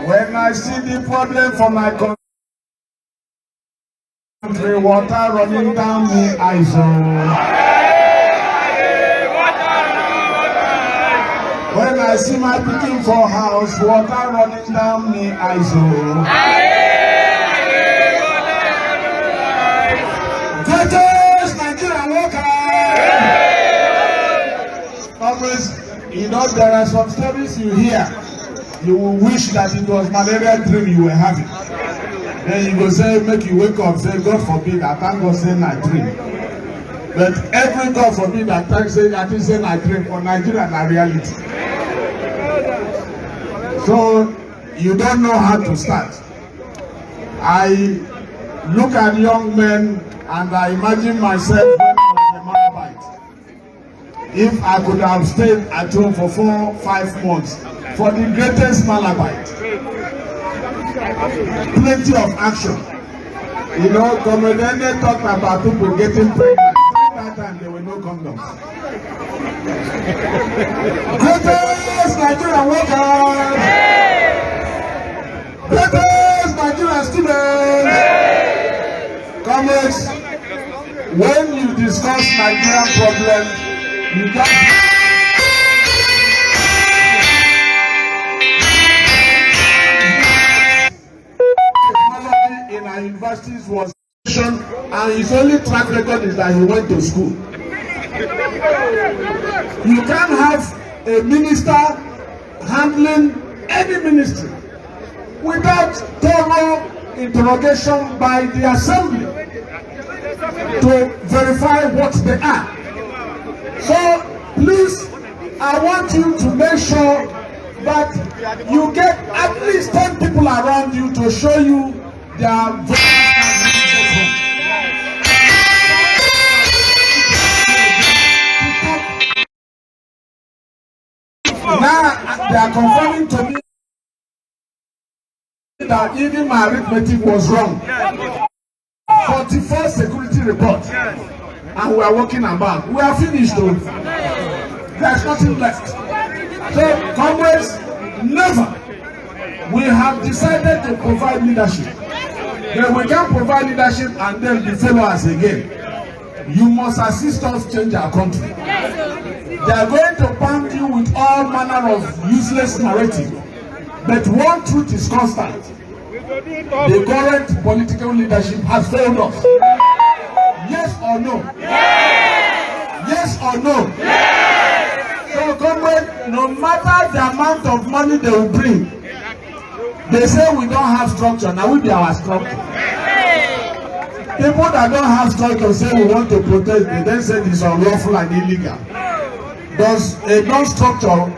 When I see the problem for my country, water running down me eyes. When I see my pikin for house, water running down me eyes. Greatest Nigerian worker. Always, you know, there are some stories you hear. You will wish that it was malaria dream you were having. Then you go say, make you wake up, say, God forbid, I thank God say na dream. But every God forbid that thank say that is say na dream for Nigeria na reality. So you don't know how to start. I look at young men and I imagine myself when I was a Malabite. If I could have stayed at home for 4-5 months for the greatest Malabite. Plenty of action. You know, Commander talked about people getting pregnant. During that time, there were no condoms. Greatest Nigerian workers! Greatest Nigerian students! Comrades, when you discuss Nigerian problems, you got in our universities was and his only track record is that he went to school. You can't have a minister handling any ministry without thorough interrogation by the assembly to verify what they are. So please, I want you to make sure that you get at least 10 people around you to show you their voice. Now they are confirming to me that even my arithmetic was wrong. 44 security reports, and we are walking about. We are finished though. There's nothing left. So, comrades, never. We have decided to provide leadership. Then we can provide leadership and then be followers again. You must assist us change our country. They are going to pound you with all manner of useless narrative. But one truth is constant. The current political leadership has failed us. Yes or no? Yes! Yes or no? Yes! So, comrade, no matter the amount of money they will bring, they say we don't have structure. Now we be our structure. People that don't have structure say we want to protest. They then say this is unlawful and illegal. Does a non-structure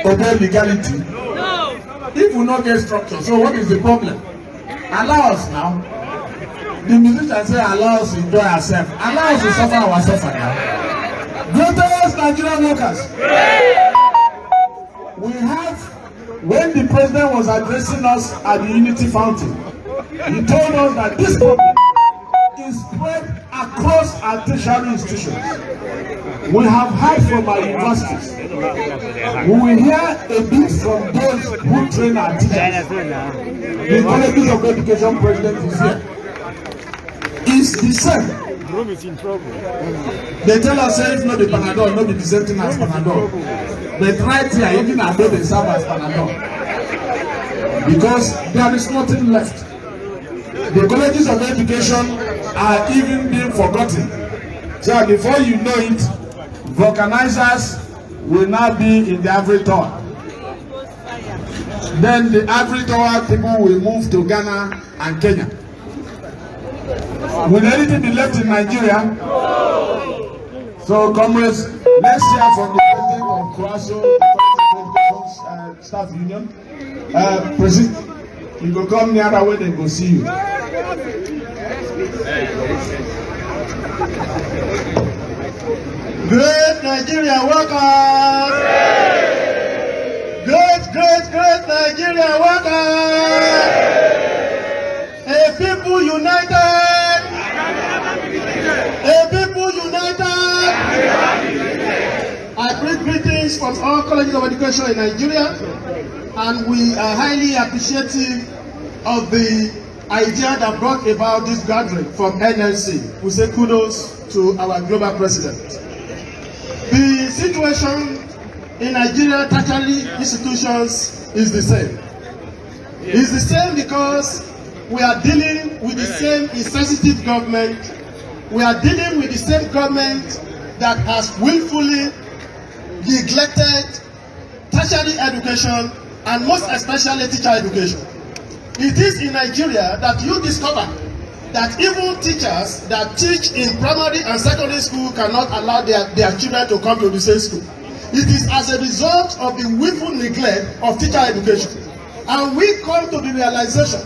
obey legality? No. If we not get structure, so what is the problem? Allow us now. The musicians say allow us to enjoy ourselves. Allow us to suffer our suffer now. Greatest Nigerian workers. We have when the president was addressing us at the Unity Fountain, he told us that this problem is spread across our tertiary institutions. We have heard from our universities. We will hear a bit from those who train our teachers. The Colleges of Education president is here. It's the same. They tell us if not the Panadol, not the same thing as Panadol. But right here, even although they serve as Panadol, because there is nothing left. The colleges of education are even being forgotten. So before you know it, vulcanizers will now be in the average tower. Then the average tower people will move to Ghana and Kenya. Will anything be left in Nigeria? So comrades, let's hear from the president of KOASO, the Staff Union. President, you go come near the way they go see you. Great Nigeria workers! Great Nigeria workers! A people united! A people united! I bring greetings from all colleges of education in Nigeria, and we are highly appreciative of the idea that brought about this gathering from NLC. We say kudos to our global president. The situation in Nigeria tertiary institutions is the same. It's the same because we are dealing with the same insensitive government. We are dealing with the same government that has willfully neglected tertiary education and most especially teacher education. It is in Nigeria that you discover that even teachers that teach in primary and secondary school cannot allow their children to come to the same school. It is as a result of the willful neglect of teacher education. And we come to the realization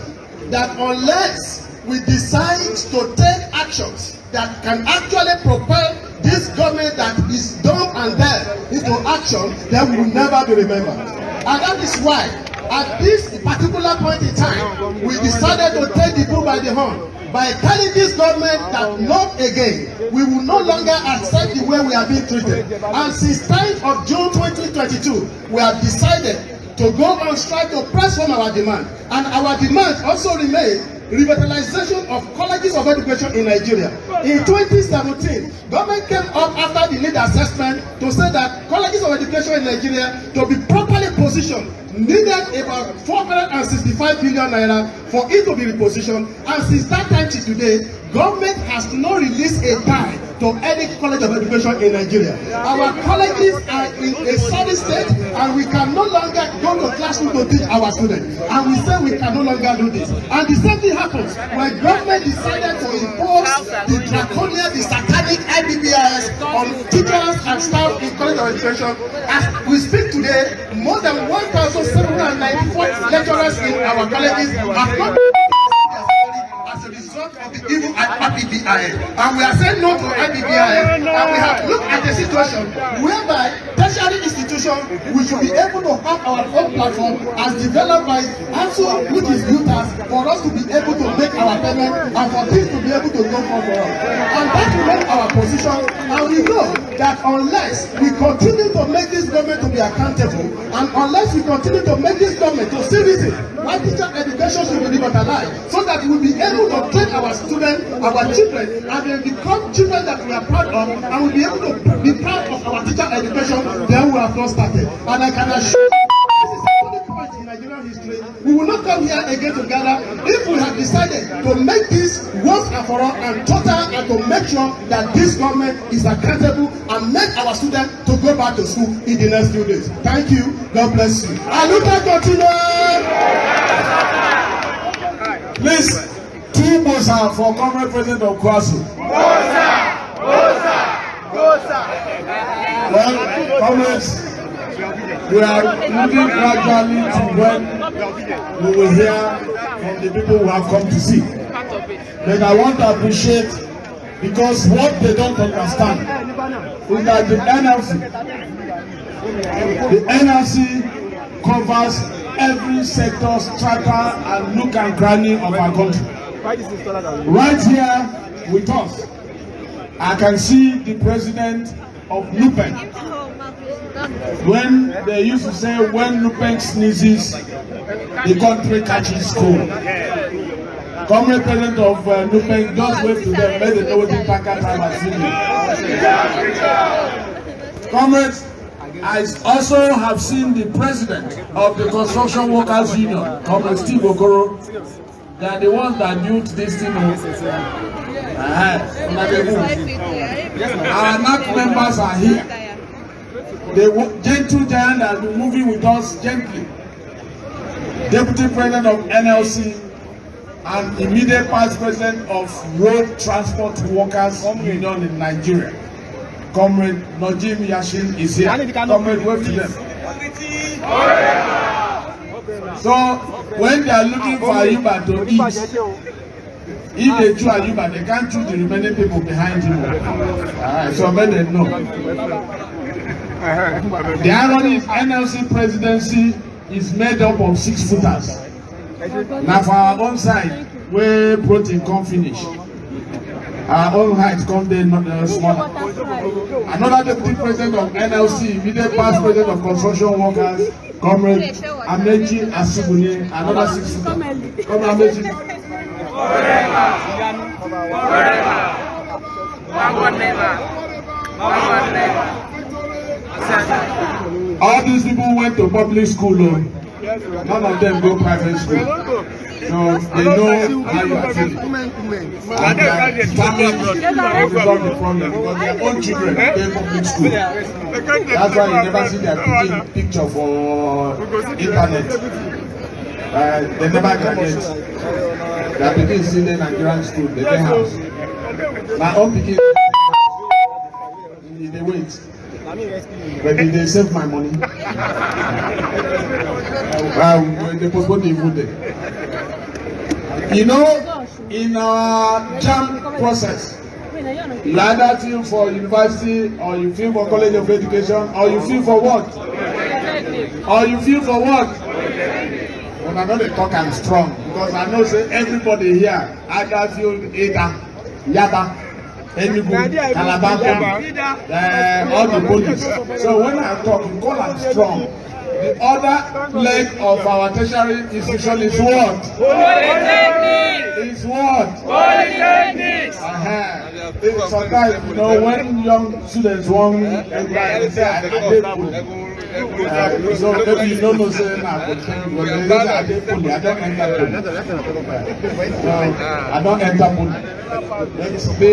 that unless we decide to take actions that can actually propel this government that is dumb and dead into action, then we will never be remembered. And that is why, at this particular point in time, we decided to take the bull by the horn by telling this government that not again, we will no longer accept the way we are being treated. And since 10th of June 2022, we have decided to go on strike to press home our demand. And our demand also remains revitalization of colleges of education in Nigeria. In 2017, government came up after the need assessment to say that colleges of education in Nigeria to be properly positioned needed about 465 billion naira for it to be repositioned. And since that time to today, government has not released a dime to any college of education in Nigeria. Our colleges are in a sorry state, and we can no longer go to classroom to teach our students. And we say we can no longer do this. And the same thing happens when government decided to impose the draconian, the satanic IBBIS on teachers and staff in college of education. As we speak today, more than 1,794 lecturers in our colleges have not as a result of the evil IBBIS. And we are saying no to IBBIS, and we have looked at the situation whereby tertiary institutions, we should be able to have our own platform as developed by ASUU, which is UTAS, for us to be able to make our payment and for things to be able to go for us. And that will make our position. And we know that unless we continue to make this government to be accountable, and unless we continue to make this government to see reason why teacher education should be revitalized, so that we will be able to train our students, our children, and they become children that we are proud of, and we'll be able to be proud of our teacher education, then we have not started. And I can assure you, this is the only point in Nigerian history. We will not come here again together if we have decided to make this once and for all and total, and to make sure that this government is accountable and make our students to go back to school in the next few days. Thank you. God bless you. And you can continue. Please, two Mosa for Comrade President of KOASO. Well, comrades, we are moving gradually to when we will hear from the people who have come to see. But I want to appreciate, because what they don't understand is that the NLC covers every sector, strata, and nook and cranny of our country. Right here with us, I can see the president of NUPEN. When they used to say, when NUPEN sneezes, the country catches cold. Comrade president of NUPEN, just wave to them, let them know what the packer time has seen. Comrades, I also have seen the president of the Construction Workers Union, Comrade Steve Okoro. They are the ones that built this thing. Our NAC members are here. The gentle giant has been moving with us gently. Deputy President of NLC and immediate past President of Road Transport Workers Union in Nigeria. Comrade Najim Yashin is here. Comrade, wave to them. So, when they are looking for Ayuba to eat, if they choose Ayuba, they can't choose the remaining people behind him. So let them know. The irony is NLC presidency is made up of 6-footers. Now for our own side, where protein come finish. Our own height come there smaller. Another deputy president of NLC, immediate past president of construction workers, Comrade Ameji Asubuni, another 6-footer. Come Ameji. All these people went to public school. None of them go private school. So they know how you are feeling. And they are determined to resolve the problem because their own children go public school. That's why you never see their picture for internet. They never graduate. Their pikin still in Nigerian school, they get house. My own pikin, they wait. But they save my money. They postpone the vote day. You know, in our JAM process, you either feel for university, or you feel for college of education, or you feel for what? Or you feel for what? When I know they talk, I'm strong. Because I know say everybody here either feel Ada, Yaba, Enugu, Calabar, all the police. So when I talk, you call I'm strong. The other leg of our tertiary institution is what? Is what? Sometimes, you know, when young students want everybody say, I so maybe you don't know say now, but when they say I don't enter I don't enter police. The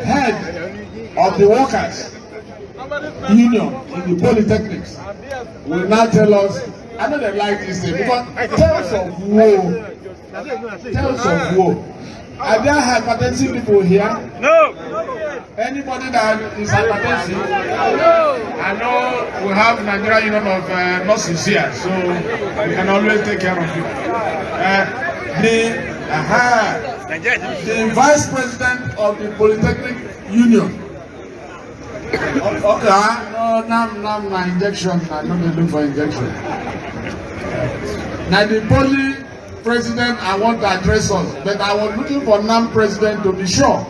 head of the workers union in the polytechnics will now tell us, I know they like this thing, because tales of woe. Are there hypertensive people here? No. Anybody that is hypertensive? No. I know we have Nigeria Union of Nurses here, so we can always take care of you. The vice president of the Polytechnic Union. Okay, no, injection. I don't look for injection. Now the poly president, I want to address us, but I was looking for NAM president to be sure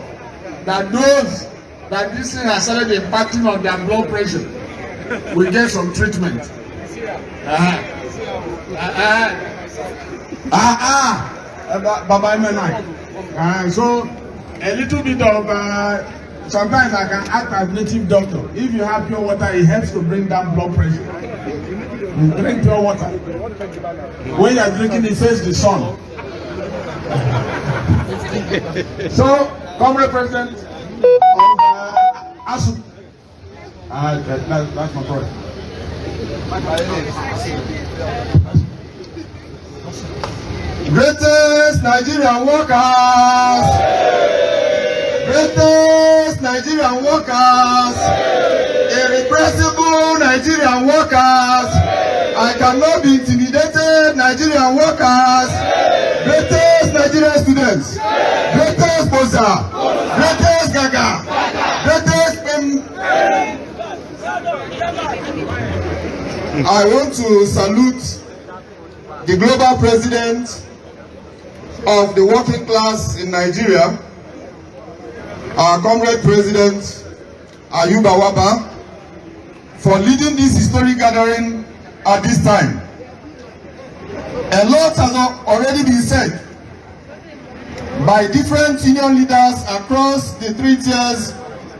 that those that this thing has started impacting on their blood pressure will get some treatment. So a little bit of sometimes I can act as native doctor. If you have pure water, it helps to bring down blood pressure. You drink pure water. When you are drinking, it face the sun. So, Comrade President of ASUU. That's my point. Greatest Nigerian workers. Greatest Nigerian workers. Irrepressible Nigerian workers. I cannot be intimidated Nigerian workers. Greatest Nigerian students. Greatest Bosa. Greatest Gaga. Greatest I want to salute the global president of the working class in Nigeria, our comrade president Ayuba Waba, for leading this historic gathering at this time. A lot has already been said by different senior leaders across the 3 tiers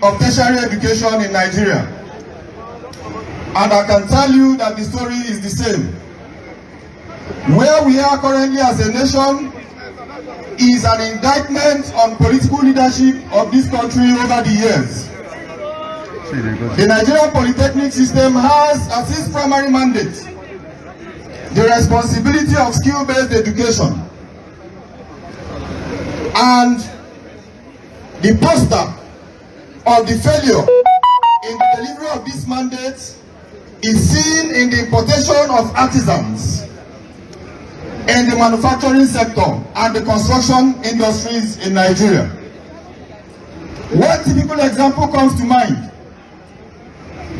of tertiary education in Nigeria. And I can tell you that the story is the same. Where we are currently as a nation is an indictment on political leadership of this country over the years. The Nigerian polytechnic system has as its primary mandate the responsibility of skill-based education. And the poster of the failure in the delivery of this mandate is seen in the importation of artisans in the manufacturing sector and the construction industries in Nigeria. One typical example comes to mind.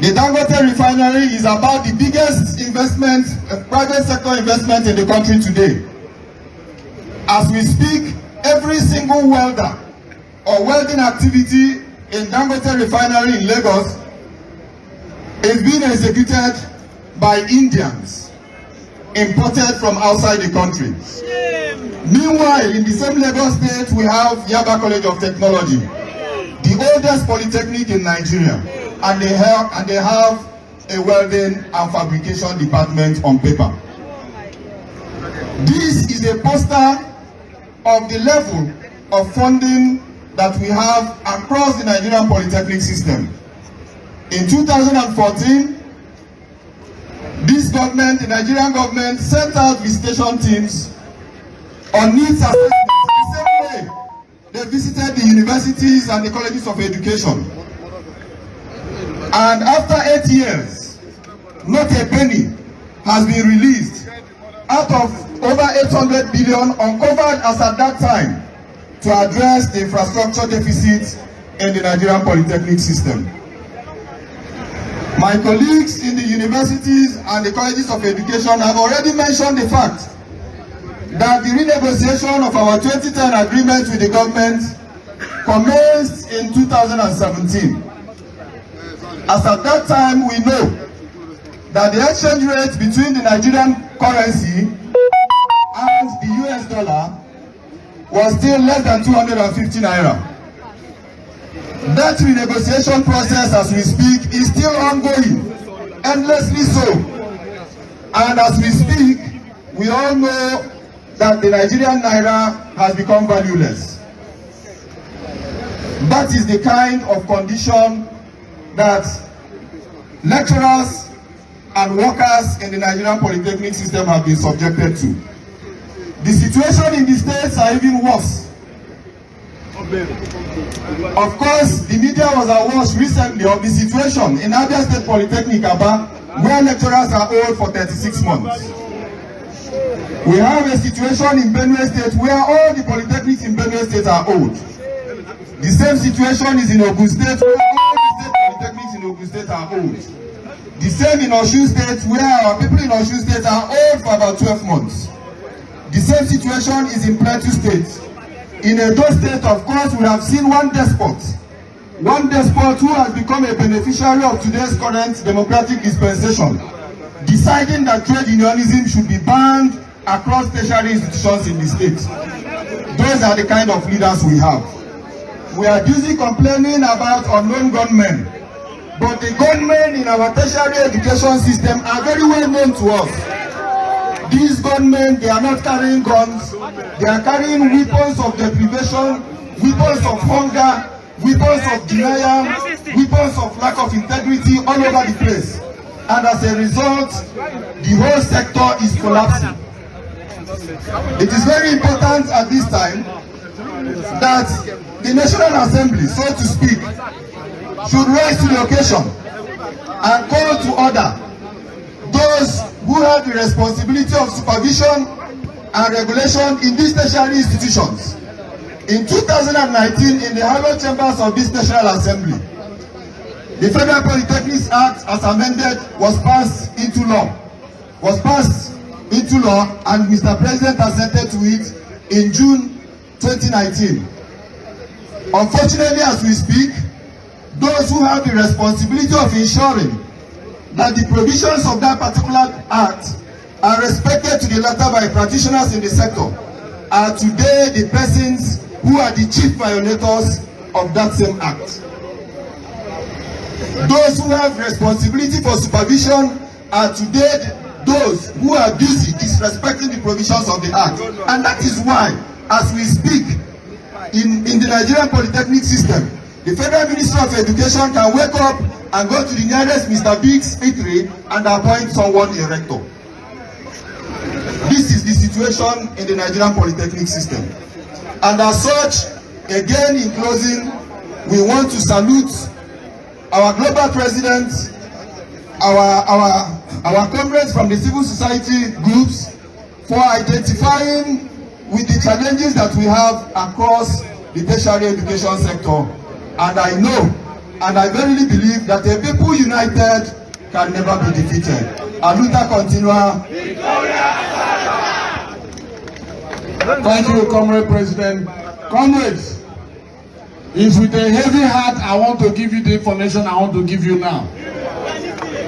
The Dangote refinery is about the biggest investment, private sector investment in the country today. As we speak, every single welder or welding activity in Dangote refinery in Lagos is being executed by Indians imported from outside the country. Meanwhile, in the same Lagos state, we have Yaba College of Technology, the oldest polytechnic in Nigeria, and they have a welding and fabrication department on paper. This is a poster of the level of funding that we have across the Nigerian polytechnic system. In 2014, this government, the Nigerian government, sent out visitation teams on needs assessment the same way they visited the universities and the colleges of education. And after 8 years, not a penny has been released out of over 800 billion uncovered as at that time to address the infrastructure deficits in the Nigerian polytechnic system. My colleagues in the universities and the colleges of education have already mentioned the fact that the renegotiation of our 2010 agreement with the government commenced in 2017. As at that time, we know that the exchange rate between the Nigerian currency and the US dollar was still less than 250 naira. That renegotiation process, as we speak, is still ongoing, endlessly so. And as we speak, we all know that the Nigerian naira has become valueless. That is the kind of condition that lecturers and workers in the Nigerian polytechnic system have been subjected to. The situation in the states are even worse. Of course, the media was awash recently of the situation in Abia State Polytechnic, Aba, where lecturers are old for 36 months. We have a situation in Benue State where all the polytechnics in Benue State are old. The same situation is in Ogun State where all the state polytechnics in Ogun State are old. The same in Osun State where our people in Osun State are old for about 12 months. The same situation is in Plateau State. In Edo State, of course, we have seen one despot who has become a beneficiary of today's current democratic dispensation, deciding that trade unionism should be banned across tertiary institutions in the state. Those are the kind of leaders we have. We are busy complaining about unknown gunmen, but the gunmen in our tertiary education system are very well known to us. These gunmen, they are not carrying guns, they are carrying weapons of deprivation, weapons of hunger, weapons of denial, weapons of lack of integrity all over the place. And as a result, the whole sector is collapsing. It is very important at this time that the National Assembly, so to speak, should rise to the occasion and call to order those who have the responsibility of supervision and regulation in these tertiary institutions. In 2019, in the hallowed chambers of this National Assembly, the Federal Polytechnics Act, as amended, was passed into into law, and Mr. President assented to it in June 2019. Unfortunately, as we speak, those who have the responsibility of ensuring that the provisions of that particular act are respected to the letter by practitioners in the sector are today the persons who are the chief violators of that same act. Those who have responsibility for supervision are today those who are busy disrespecting the provisions of the act. And that is why, as we speak, in the Nigerian polytechnic system, the Federal Minister of Education can wake up and go to the nearest Mr. Biggs eatery and appoint someone a rector. This is the situation in the Nigerian polytechnic system. And as such, again in closing, we want to salute our global president, our comrades from the civil society groups for identifying with the challenges that we have across the tertiary education sector. And I know, and I verily believe that a people united can never be defeated. Aluta continua. Thank you, Comrade President. Comrades, it's with a heavy heart I want to give you the information I want to give you now.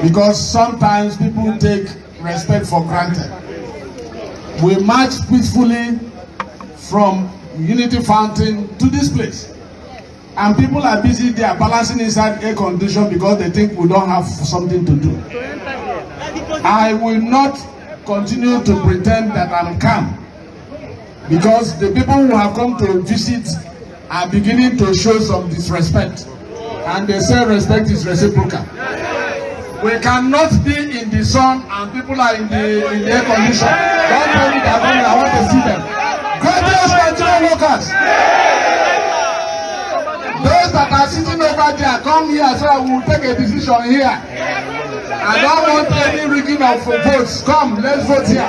Because sometimes people take respect for granted. We marched peacefully from Unity Fountain to this place. And people are busy, they are balancing inside air condition because they think we don't have something to do. I will not continue to pretend that I'm calm, because the people who have come to visit are beginning to show some disrespect. And they say respect is reciprocal. We cannot be in the sun and people are in the air condition. Don't tell me that I want to see them. Greatest Nigerian workers. Those that are sitting over there, come here so I will take a decision here. I don't want any rigging of votes. Come, let's vote here.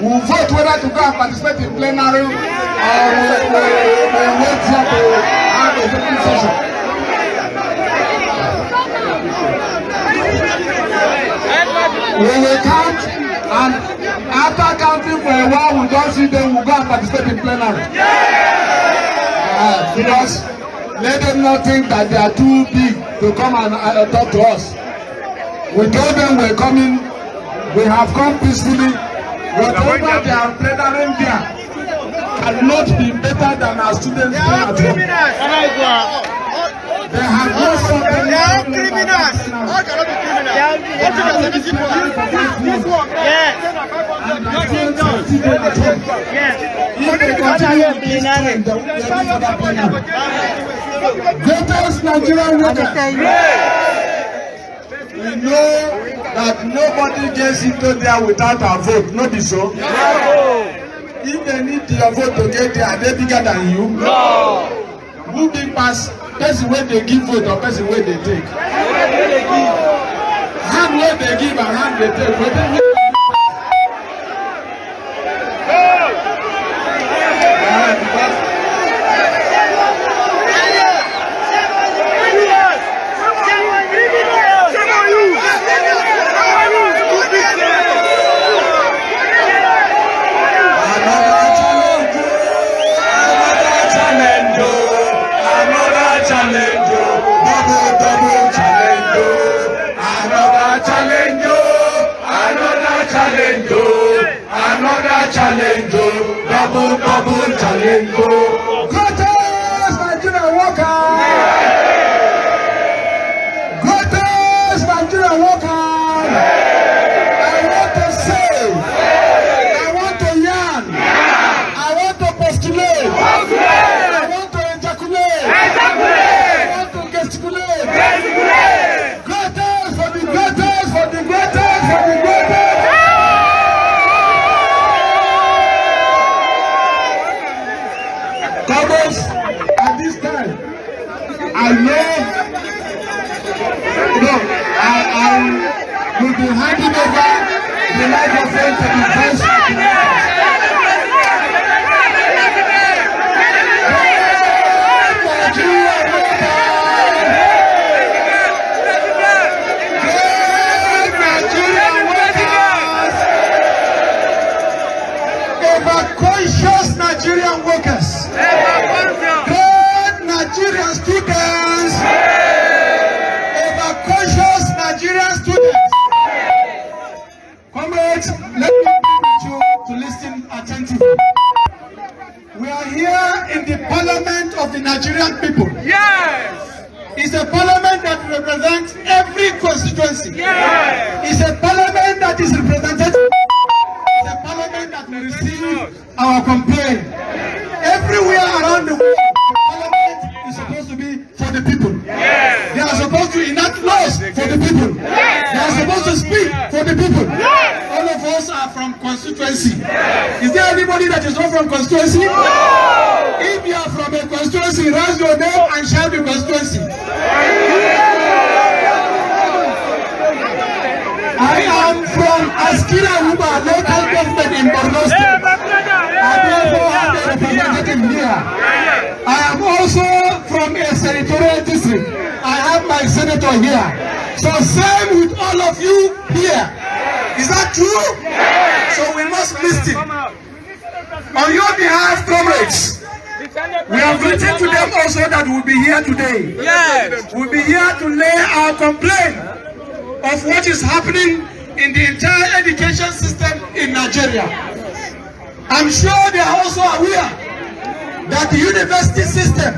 We'll vote whether to go and participate in plenary or we'll wait here to have a second session. We will count, and after counting for a while, we don't see them, we'll go and participate in plenary. Because let them not think that they are too big to come and talk to us. We told them we're coming, we have come peacefully. Whatever they are plenaring there cannot be better than our students here at home. They have no something. They are criminals. How cannot be criminals? This one. Yes. If they continue with this trend, they will be greatest Nigerian workers. We know that nobody gets into there without a vote. No be so? No. If they need your vote to get there, are they bigger than you? No. Who big pass? Person where they give vote or person where they take? Hand where they give and hand they take. Challenge, double challenge. Greatest Nigerian worker. Greatest Nigerian worker. I want to say, I want to yarn, I want to postulate, I want to ejaculate, I want to gesticulate. Greatest for the greatest, for the greatest, for the greatest. At this time, I know, I will be handing over the microphone to the Vice President. conscious Nigerian workers, great Nigerian students, conscious Nigerian students. Comrades, let me invite you to listen attentively. We are here in the parliament of the Nigerian people. Yes! It's a parliament that represents every constituency. Yes! It's a parliament that is representative. It's a parliament that will receive our complaint. Everywhere around the world, the parliament is supposed to be for the people. Yes! They are supposed to enact laws for the people. Yes! They are supposed to speak for the people. Yes! All of us are from constituency. Yes! Is there anybody that is not from constituency? No! If you are from a constituency, raise your name and shout the constituency. I am from Askira Uba, local government in Borno State. I therefore have a representative here. I am also from a senatorial district. I have my senator here. So same with all of you here. Is that true? So we must listen. On your behalf, comrades, we have written to them also that we'll be here today. Yes! We'll be here to lay our complaint of what is happening in the entire education system in Nigeria. I'm sure they are also aware that the university system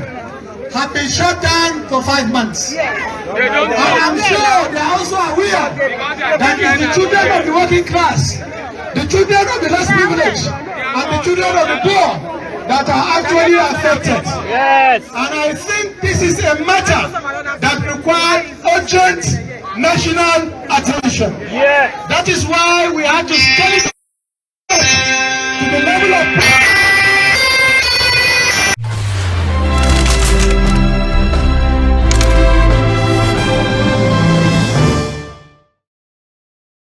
has been shut down for 5 months. And I'm sure they are also aware that it's the children of the working class, the children of the less privileged, and the children of the poor that are actually affected. Yes! And I think this is a matter that requires urgent national attention. Yes! That is why we had to scale it up to the level of